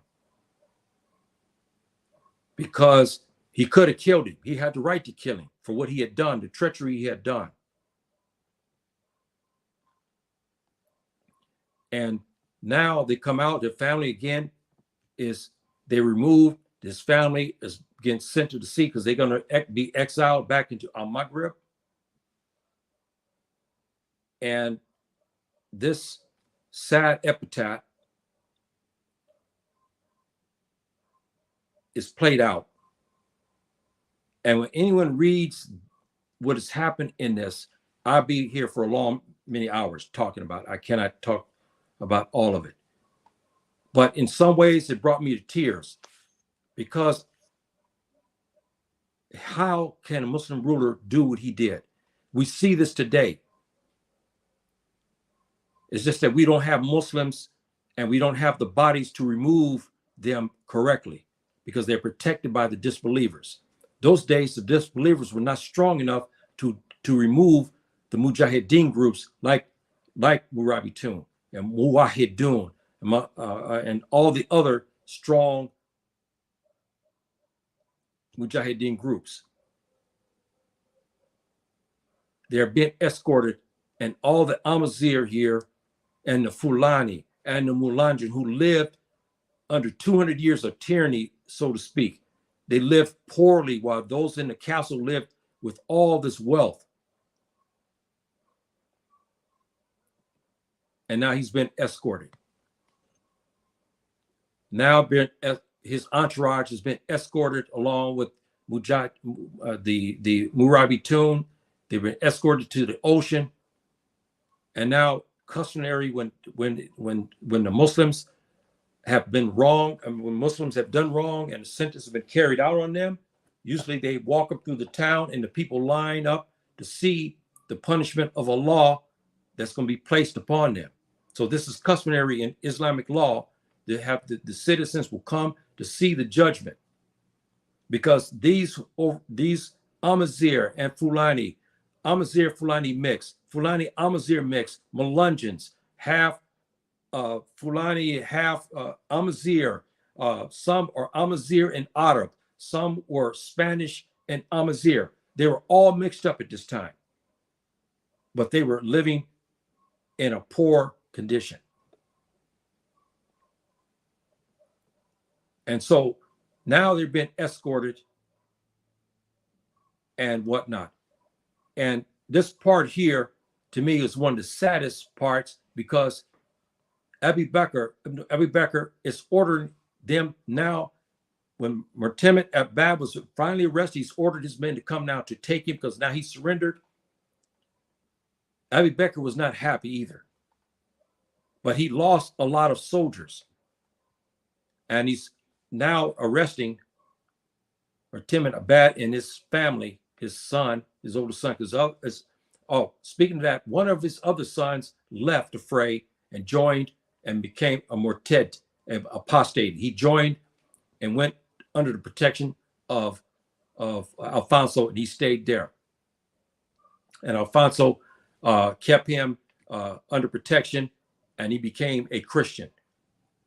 because he could have killed him. He had the right to kill him for what he had done, the treachery he had done. And now they come out, their family again they removed, this family is again sent to the sea because they're going to be exiled back into Al-Maghrib. And this sad epitaph is played out. And when anyone reads what has happened in this, I'll be here for many hours talking about it. I cannot talk about all of it. But in some ways, it brought me to tears because how can a Muslim ruler do what he did? We see this today. It's just that we don't have Muslims and we don't have the bodies to remove them correctly because they're protected by the disbelievers. Those days, the disbelievers were not strong enough to remove the Mujahideen groups like Morabitoon and Muwahidun and all the other strong Mujahideen groups. They're being escorted, and all the Amazigh here and the Fulani and the Mulanjan who lived under 200 years of tyranny, so to speak. They lived poorly while those in the castle lived with all this wealth. and now he's been escorted. Now his entourage has been escorted along with the Morabitoon. They've been escorted to the ocean, and now customary when the Muslims have been wrong, and when Muslims have done wrong and the sentence has been carried out on them, usually they walk up through the town and the people line up to see the punishment of Allah that's going to be placed upon them. So this is customary in Islamic law. They have the citizens will come to see the judgment, because these Amazigh and Fulani, Fulani mix, Fulani Amazigh mix, Melungeons, half Fulani, half Amazigh, some are Amazigh and Arab, some were Spanish and Amazigh. They were all mixed up at this time, but they were living in a poor condition. And so now they've been escorted and whatnot. And this part here, to me, is one of the saddest parts, because Abu Bakr is ordering them now. When Mortimer Abbad was finally arrested, he's ordered his men to come now to take him, because now he surrendered. Abu Bakr was not happy either, but he lost a lot of soldiers, and he's now arresting Mortimer Abbad and his family, his son, his older son. Because speaking of that, one of his other sons left the fray and joined and became a murtad, apostate. He joined and went under the protection of Alfonso, and he stayed there. And Alfonso kept him under protection, and he became a Christian.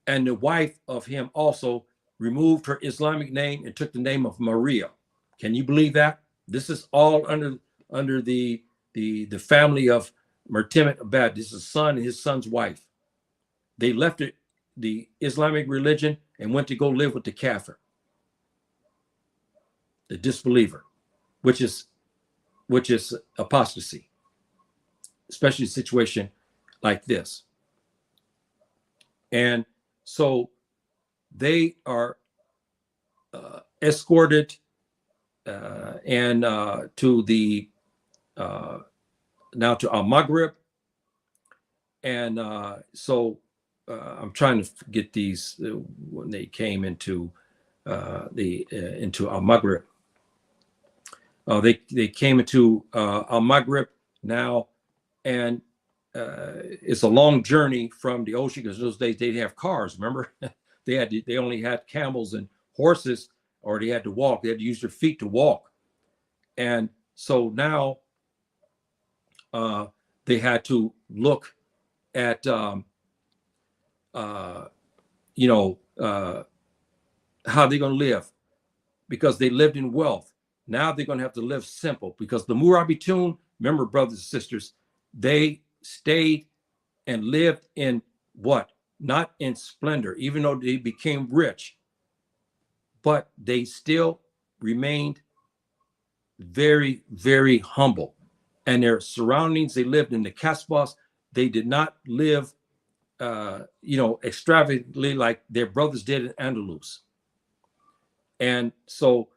And the wife of him also removed her Islamic name and took the name of Maria. Can you believe that? This is all under the family of Mortimer Abbad. This is his son and his son's wife. They left the Islamic religion and went to go live with the kafir, the disbeliever, which is apostasy, especially a situation like this. And so they are escorted and to the now to Al-Maghrib. And so I'm trying to get these when they came into into Al-Maghrib. They came into Al-Maghrib now, and it's a long journey from the ocean, because those days they didn't have cars. Remember, they only had camels and horses, or they had to walk. They had to use their feet to walk. And so now they had to look at how they're going to live, because they lived in wealth. Now they're going to have to live simple, because the Morabitoon, remember, brothers and sisters, they stayed and lived in what? Not in splendor, even though they became rich, but they still remained very, very humble. And their surroundings, they lived in the Kasbahs. They did not live, extravagantly like their brothers did in Andalus. And so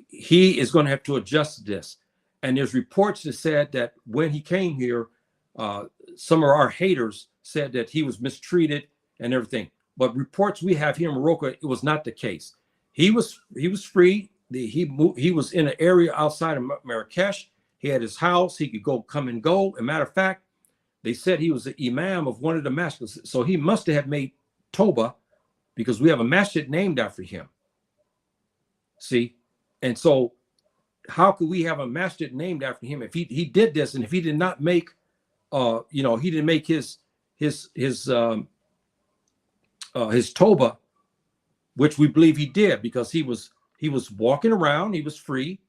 he is going to have to adjust to this. And there's reports that said that when he came here, some of our haters said that he was mistreated and everything. But reports we have here in Morocco, it was not the case. He was free. He was in an area outside of Marrakesh. He had his house. He could come and go. As a matter of fact, they said he was the imam of one of the masjids. So he must have made Toba, because we have a masjid named after him. See? And so how could we have a masjid named after him if he did this, and if he did not make he didn't make his Toba, which we believe he did, because he was walking around, he was free.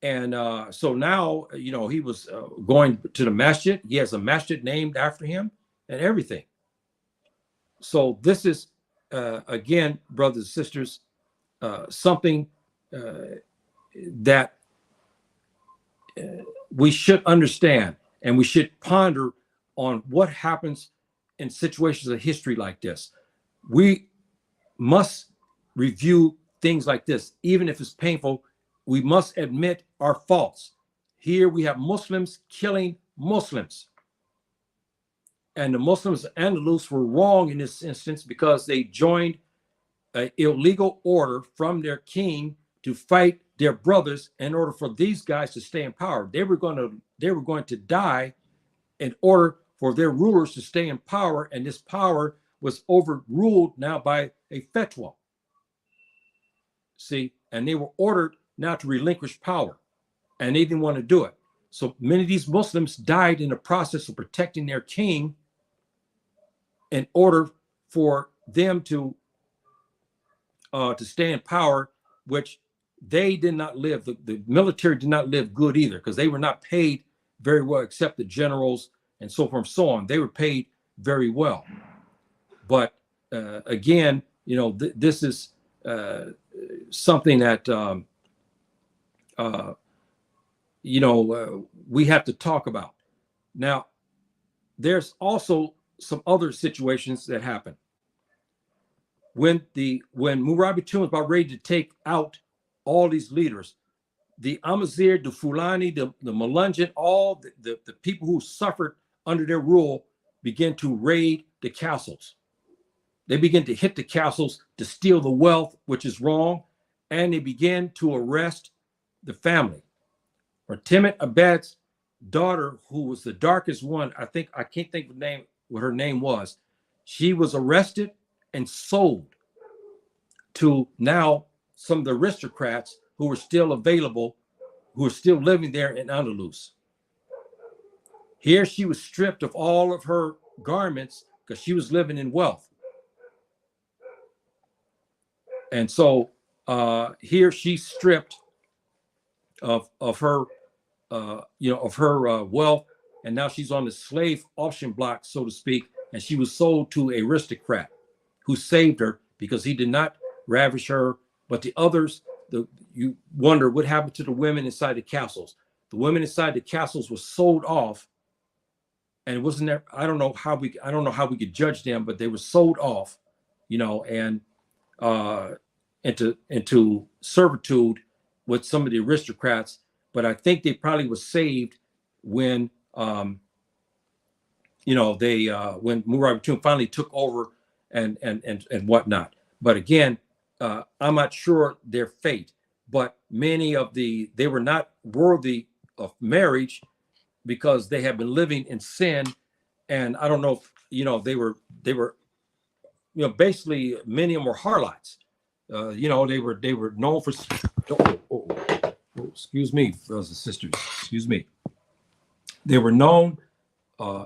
And so now, he was going to the masjid. He has a masjid named after him and everything. So this is, again, brothers and sisters, something that we should understand, and we should ponder on what happens in situations of history like this. We must review things like this, even if it's painful. We must admit our faults. Here we have Muslims killing Muslims. And the Muslims of Andalus were wrong in this instance because they joined an illegal order from their king to fight their brothers in order for these guys to stay in power. They were going to die in order for their rulers to stay in power, and this power was overruled now by a fatwa. See, and they were ordered now to relinquish power, and they didn't want to do it. So many of these Muslims died in the process of protecting their king in order for them to stay in power, which they did not live. The military did not live good either, because they were not paid very well, except the generals and so forth and so on. They were paid very well. But again, this is something that we have to talk about. Now, there's also some other situations that happen. When Morabitoon was about ready to take out all these leaders, the Amazigh, the Fulani, the Melungeon, all the people who suffered under their rule began to raid the castles. They began to hit the castles to steal the wealth, which is wrong, and they began to arrest the family. Timid Abad's daughter, who was the darkest one, I can't think of what her name was. She was arrested and sold to now some of the aristocrats who were still available, who were still living there in Andalus. Here she was stripped of all of her garments because she was living in wealth. And so here she's stripped of her wealth, and now she's on the slave auction block, so to speak, and she was sold to an aristocrat who saved her because he did not ravish her. But the others, you wonder what happened to the women inside the castles. The women inside the castles were sold off, and it wasn't there. I don't know how we could judge them, but they were sold off, and into servitude with some of the aristocrats. But I think they probably were saved when when Morabitoon finally took over and whatnot. But again, I'm not sure their fate. But many of they were not worthy of marriage because they had been living in sin. And I don't know if they were basically many of them were harlots. They were known for excuse me, brothers and sisters, excuse me. They were known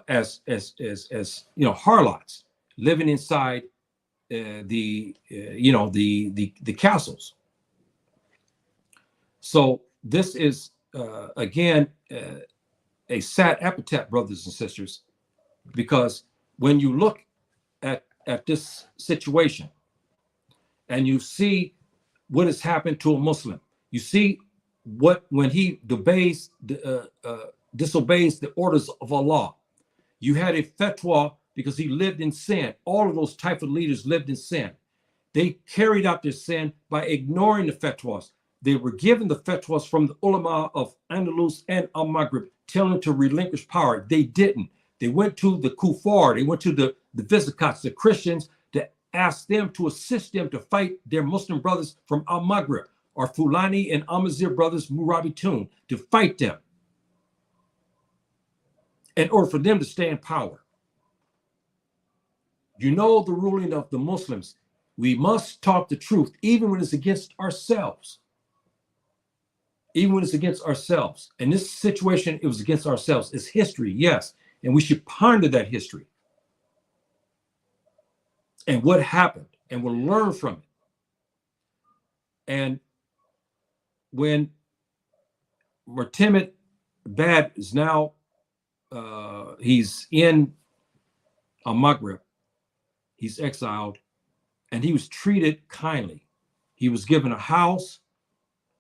as harlots living inside the castles. So this is again a sad epitaph, brothers and sisters, because when you look at this situation and you see what has happened to a Muslim, you see when he disobeys the orders of Allah. You had a fatwa because he lived in sin. All of those type of leaders lived in sin. They carried out their sin by ignoring the fatwas. They were given the fatwas from the ulama of Andalus and Al-Maghrib, telling them to relinquish power. They didn't. They went to the kuffar, they went to the Visigoths, the Christians, to ask them to assist them to fight their Muslim brothers from Al-Maghrib, or Fulani and Amazigh brothers, Morabitoon, to fight them in order for them to stay in power. The ruling of the Muslims. We must talk the truth, even when it's against ourselves. Even when it's against ourselves. In this situation, it was against ourselves. It's history, yes. And we should ponder that history and what happened, and we'll learn from it. And when Mortimed Bad is now, he's in Al-Maghrib, he's exiled, and he was treated kindly. He was given a house,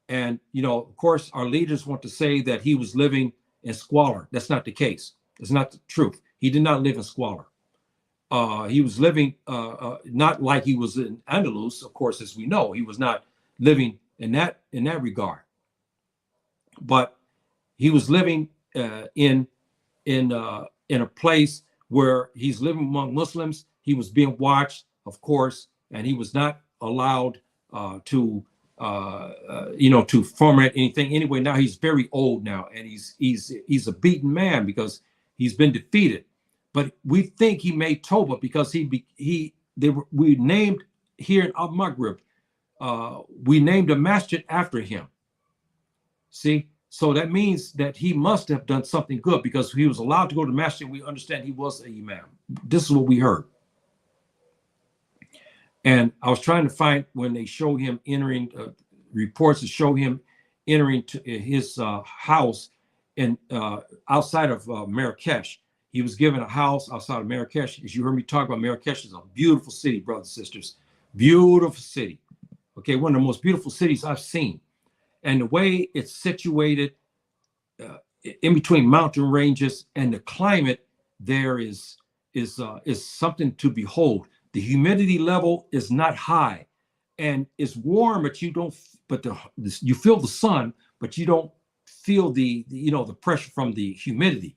and of course, our leaders want to say that he was living in squalor. That's not the case. It's not the truth. He did not live in squalor. He was living not like he was in Andalus, of course, as we know. He was not living in that regard, but he was living in a place where he's living among Muslims. He was being watched, of course, and he was not allowed to format anything. Anyway, now he's very old now, and he's a beaten man because he's been defeated. But we think he made Toba because we named here in Al Maghrib, we named a masjid after him. See, so that means that he must have done something good because he was allowed to go to masjid. We understand he was an imam. This is what we heard. And I was trying to find when they show him entering, reports that show him entering to his house in outside of Marrakesh. He was given a house outside of Marrakesh. As you heard me talk about, Marrakesh is a beautiful city, brothers and sisters. Beautiful city. Okay, one of the most beautiful cities I've seen. And the way it's situated in between mountain ranges, and the climate there is something to behold. The humidity level is not high, and it's warm, but you don't. But you feel the sun, but you don't feel the pressure from the humidity.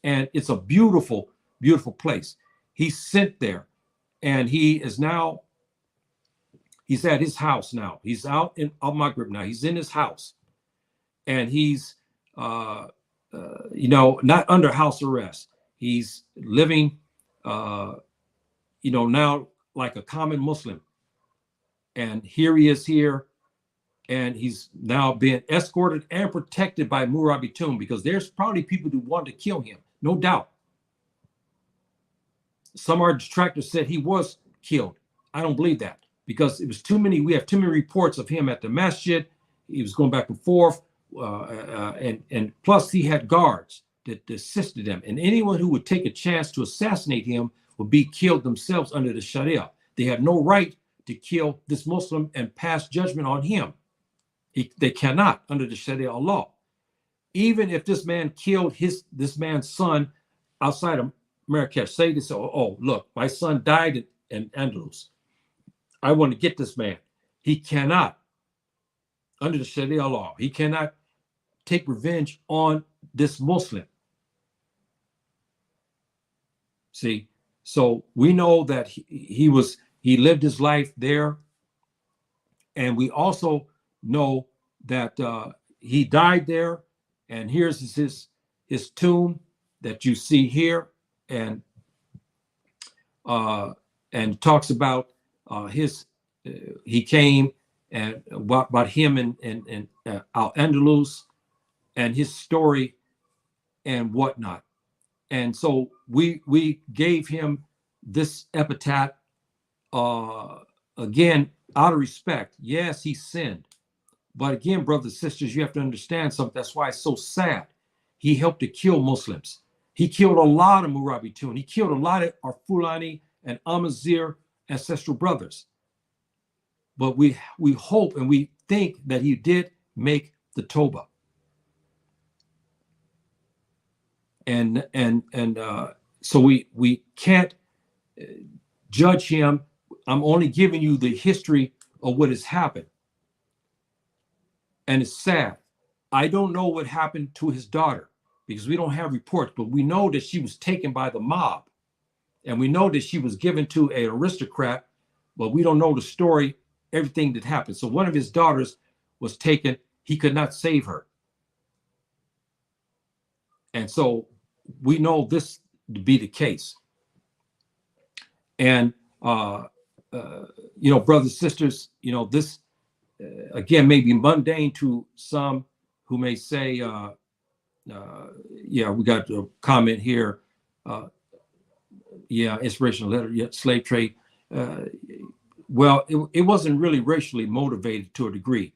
And it's a beautiful, beautiful place. He's sent there, and he's at his house now. He's out in Al Maghrib now. He's in his house, and he's not under house arrest. He's living now like a common Muslim. And here he is here, and he's now being escorted and protected by Morabitoon, because there's probably people who want to kill him, no doubt. Some of our detractors said he was killed. I don't believe that, because it was too many. We have too many reports of him at the masjid. He was going back and forth, and plus he had guards that assisted him. And anyone who would take a chance to assassinate him would be killed themselves under the Sharia. They have no right to kill this Muslim and pass judgment on him. They cannot under the Sharia law. Even if this man killed this man's son outside of Marrakesh, say this, oh, look, my son died in Andalus. I want to get this man. He cannot, under the Sharia law, he cannot take revenge on this Muslim. See, so we know that he lived his life there. And we also know that he died there. And here's his tomb that you see here. And talks about he came, and about him in Al-Andalus and his story and whatnot. And so we gave him this epitaph, again, out of respect. Yes, he sinned. But again, brothers and sisters, you have to understand something. That's why it's so sad. He helped to kill Muslims. He killed a lot of Morabitoon. He killed a lot of our Fulani and Amazigh ancestral brothers. But we hope and we think that he did make the Toba. And so we can't judge him. I'm only giving you the history of what has happened. And it's sad. I don't know what happened to his daughter, because we don't have reports, but we know that she was taken by the mob. And we know that she was given to an aristocrat, but we don't know the story, everything that happened. So one of his daughters was taken. He could not save her. And so we know this to be the case. And, brothers and sisters, this, again, may be mundane to some who may say, we got a comment here. Inspirational letter, slave trade. Well, it wasn't really racially motivated to a degree.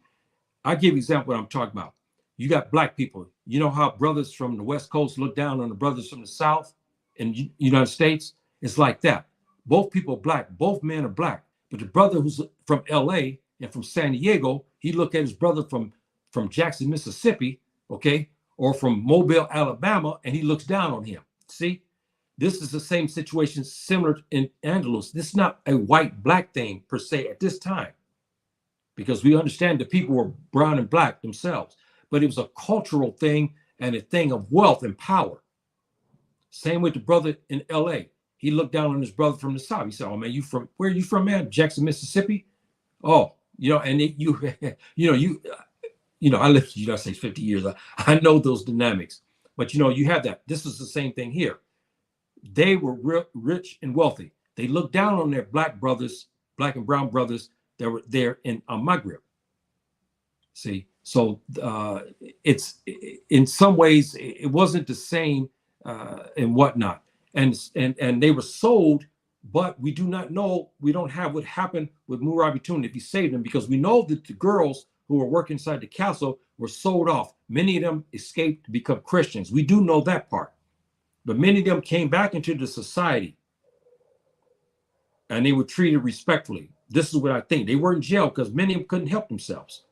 I'll give you an example of what I'm talking about. You got black people. You know how brothers from the West Coast look down on the brothers from the South in the United States? It's like that. Both people are black. Both men are black. But the brother who's from LA and from San Diego, he look at his brother from Jackson, Mississippi, okay, or from Mobile, Alabama, and he looks down on him. See? This is the same situation similar in Andalus. This is not a white-black thing per se at this time, because we understand that people were brown and black themselves, but it was a cultural thing and a thing of wealth and power. Same with the brother in LA. He looked down on his brother from the South. He said, "Oh man, where are you from, man? Jackson, Mississippi? Oh, and I lived in the United States 50 years. I know those dynamics, but you have that. This is the same thing here. They were rich and wealthy. They looked down on their black brothers, black and brown brothers that were there in Maghreb. See, so it's in some ways it wasn't the same and whatnot, and they were sold, but we do not know. We don't have what happened with Morabitoon if he saved them, because we know that the girls who were working inside the castle were sold off. Many of them escaped to become Christians. We do know that part, but many of them came back into the society, and they were treated respectfully. This is what I think. They were in jail because many of them couldn't help themselves.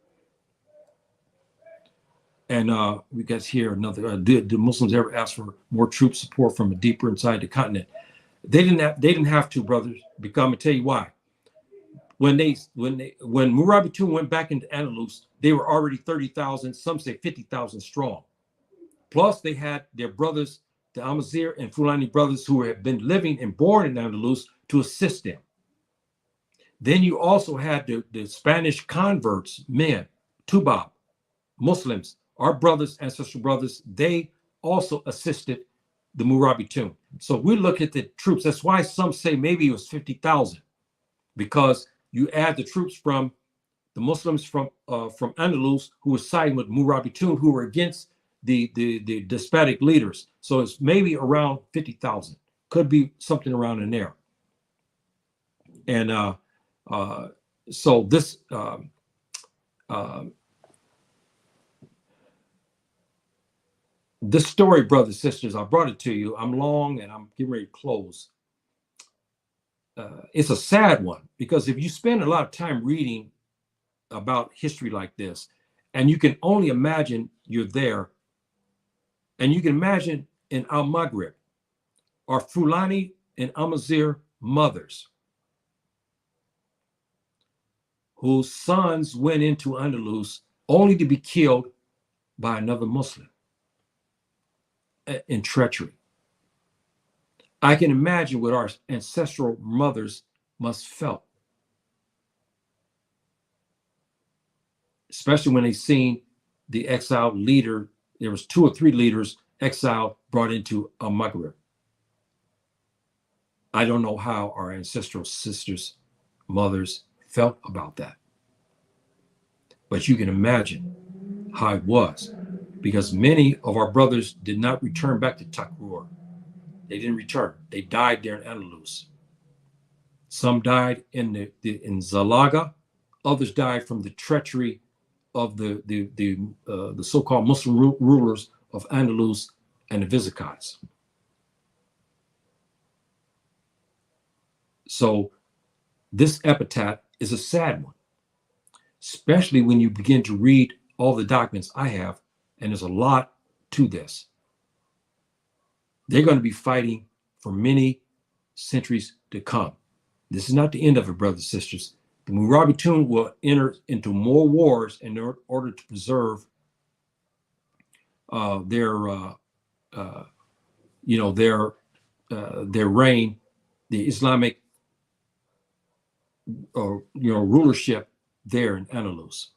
And we got here another. Did the Muslims ever ask for more troop support from a deeper inside the continent? They didn't have to, brothers. Because I'm gonna tell you why. When Morabitoon went back into Andalus, they were already 30,000. Some say 50,000 strong. Plus, they had their brothers, the Amazigh and Fulani brothers, who had been living and born in Andalus, to assist them. Then you also had the Spanish converts, men, Tubab, Muslims, our brothers, ancestral brothers. They also assisted the Morabitoon. So we look at the troops. That's why some say maybe it was 50,000, because you add the troops from the Muslims from Andalus who were siding with Morabitoon, who were against the despotic leaders. So it's maybe around 50,000. Could be something around in there. And so this this story, brothers and sisters, I brought it to you. I'm long and I'm getting ready to close. It's a sad one, because if you spend a lot of time reading about history like this, and you can only imagine you're there, and you can imagine in Maghreb, our Fulani and Amazigh mothers whose sons went into Andalus only to be killed by another Muslim in treachery. I can imagine what our ancestral mothers must felt, especially when they seen the exiled leader. There was 2 or 3 leaders exiled, brought into Maghreb. I don't know how our ancestral sisters, mothers felt about that, but you can imagine how it was, because many of our brothers did not return back to Takrur. They didn't return. They died there in Andalus. Some died in Zallaqa. Others died from the treachery of the so-called Muslim rulers of Andalus and the Visigoths. So this epitaph is a sad one, especially when you begin to read all the documents I have, and there's a lot to this. They're going to be fighting for many centuries to come. This is not the end of it, brothers and sisters. The Morabitoon will enter into more wars in order to preserve their reign, the Islamic rulership there in Andalus.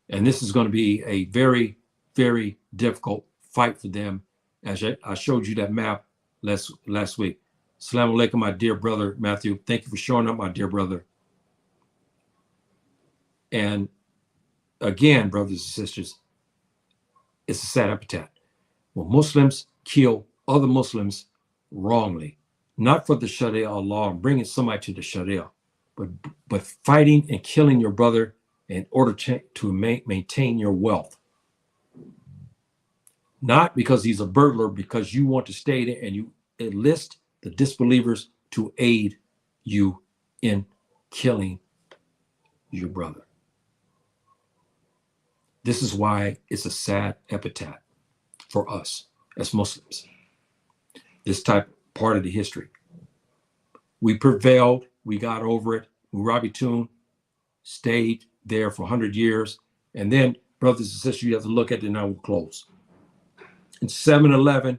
And this is going to be a very, very difficult fight for them, as I showed you that map last week. Assalamu alaikum, my dear brother Matthew. Thank you for showing up, my dear brother. And again, brothers and sisters, it's a sad epitaph. When Muslims kill other Muslims wrongly, not for the Sharia law and bringing somebody to the Sharia, but fighting and killing your brother in order to maintain your wealth. Not because he's a burglar, because you want to stay there and you enlist the disbelievers to aid you in killing your brother. This is why it's a sad epitaph for us as Muslims. this type part of the history. We prevailed. We got over it. Morabitoon stayed there for 100 years. And then, brothers and sisters, you have to look at it, and I will close. In 711,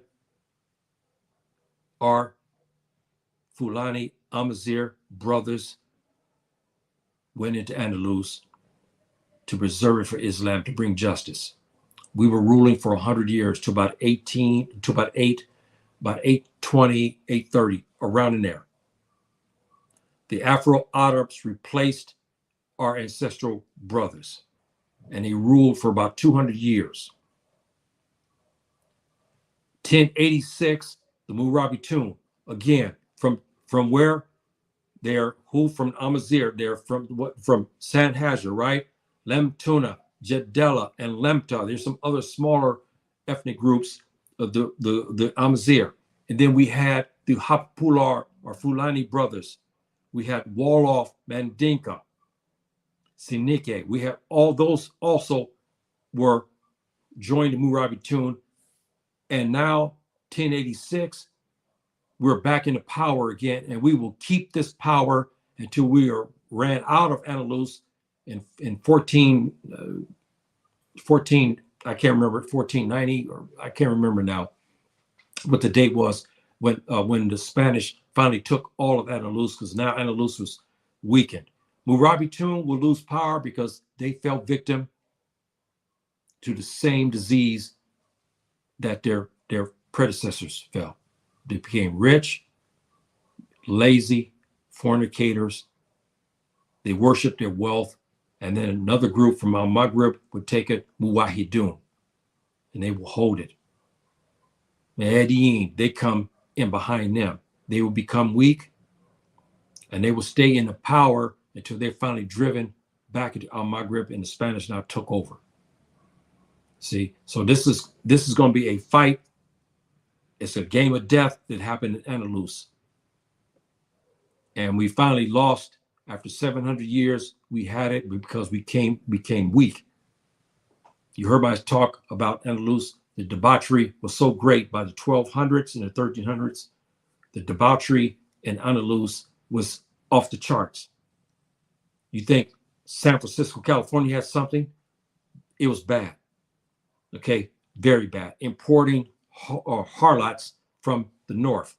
our Fulani Amazigh brothers went into Andalus to preserve it for Islam, to bring justice. We were ruling for 100 years to about 820, 830, around in there. The Afro Arabs replaced our ancestral brothers, and they ruled for about 200 years. 1086, the Morabitoon, again, from where? They're who from Amazigh? They're from Sanhaja, right? Lemtuna, Jedela, and Lemta. There's some other smaller ethnic groups of the Amazigh. And then we had the Hapular or Fulani brothers. We had Wolof, Mandinka, Sinike. We had all those also were joined the Morabitoon. And now, 1086, we're back into power again, and we will keep this power until we are ran out of Andalus in 14, I can't remember, 1490, or I can't remember now what the date was when the Spanish finally took all of Andalus, because now Andalus was weakened. Morabitoon will lose power because they fell victim to the same disease that their predecessors fell. They became rich, lazy, fornicators. They worshiped their wealth. And then another group from Al Maghrib would take it, Muwahidun, and they will hold it. Mahdiyin, they come in behind them. They will become weak, and they will stay in the power until they're finally driven back into Al Maghrib, and the Spanish now took over. See, so this is going to be a fight. It's a game of death that happened in Andalus. And we finally lost after 700 years. We had it because we became weak. You heard my talk about Andalus. The debauchery was so great by the 1200s and the 1300s. The debauchery in Andalus was off the charts. You think San Francisco, California had something? It was bad. Okay, very bad. Importing harlots from the north,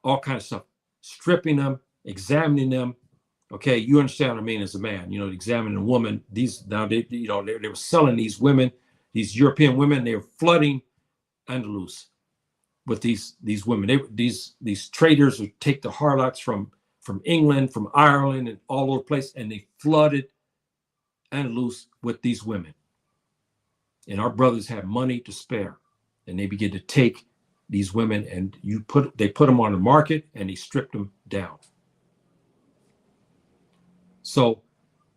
all kinds of stuff, stripping them, examining them. Okay, you understand what I mean as a man, examining a woman. These now they were selling these women, these European women. They were flooding Andalus with these women. These traders would take the harlots from England, from Ireland, and all over the place, and they flooded Andalus with these women. And our brothers had money to spare. And they began to take these women, and they put them on the market, and they stripped them down. So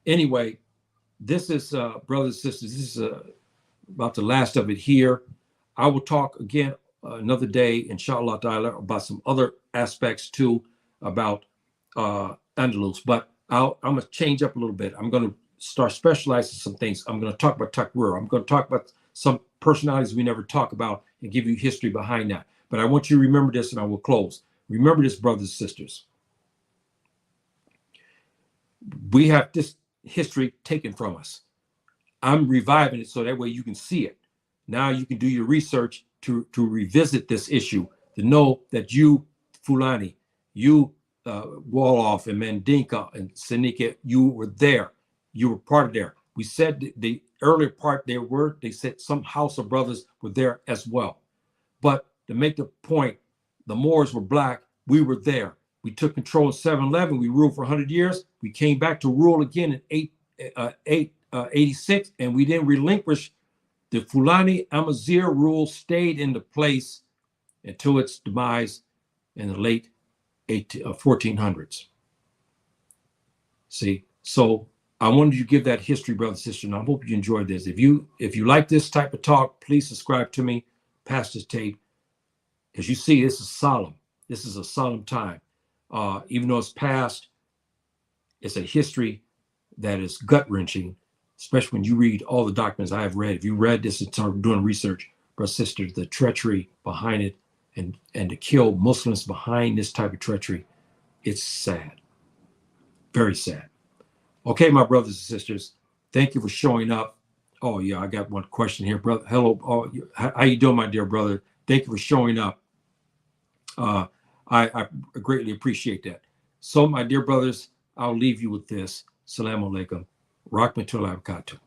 anyway, this is, brothers and sisters, this is about the last of it here. I will talk again another day, inshallah ta'ala, about some other aspects too about Andalus. But I'm going to change up a little bit. I'm going to start specializing some things. I'm going to talk about Takwir. I'm going to talk about some personalities we never talk about and give you history behind that. But I want you to remember this, and I will close. Remember this, brothers and sisters. We have this history taken from us. I'm reviving it so that way you can see it. Now you can do your research to revisit this issue, to know that you, Fulani, you, Wolof and Mandinka and Senika, you were there. You were part of there. We said the earlier part they said some House of Brothers were there as well. But to make the point, the Moors were black. We were there. We took control in 711. We ruled for 100 years. We came back to rule again in 886, and we didn't relinquish. The Fulani Amazigh rule stayed into place until its demise in the late 1400s. See, so I wanted you to give that history, brother and sister, and I hope you enjoyed this. If you like this type of talk, please subscribe to me, pass this tape, because you see this is solemn. This is a solemn time. Even though it's past, it's a history that is gut-wrenching, especially when you read all the documents I have read. If you read this and started doing research, brother, sister, the treachery behind it and to kill Muslims behind this type of treachery, it's sad, very sad. Okay, my brothers and sisters, thank you for showing up. Oh yeah, I got one question here, brother. Hello, how you doing, my dear brother? Thank you for showing up. I greatly appreciate that. So, my dear brothers, I'll leave you with this. Assalamu alaikum. Rahmatullahi wa barakatuh.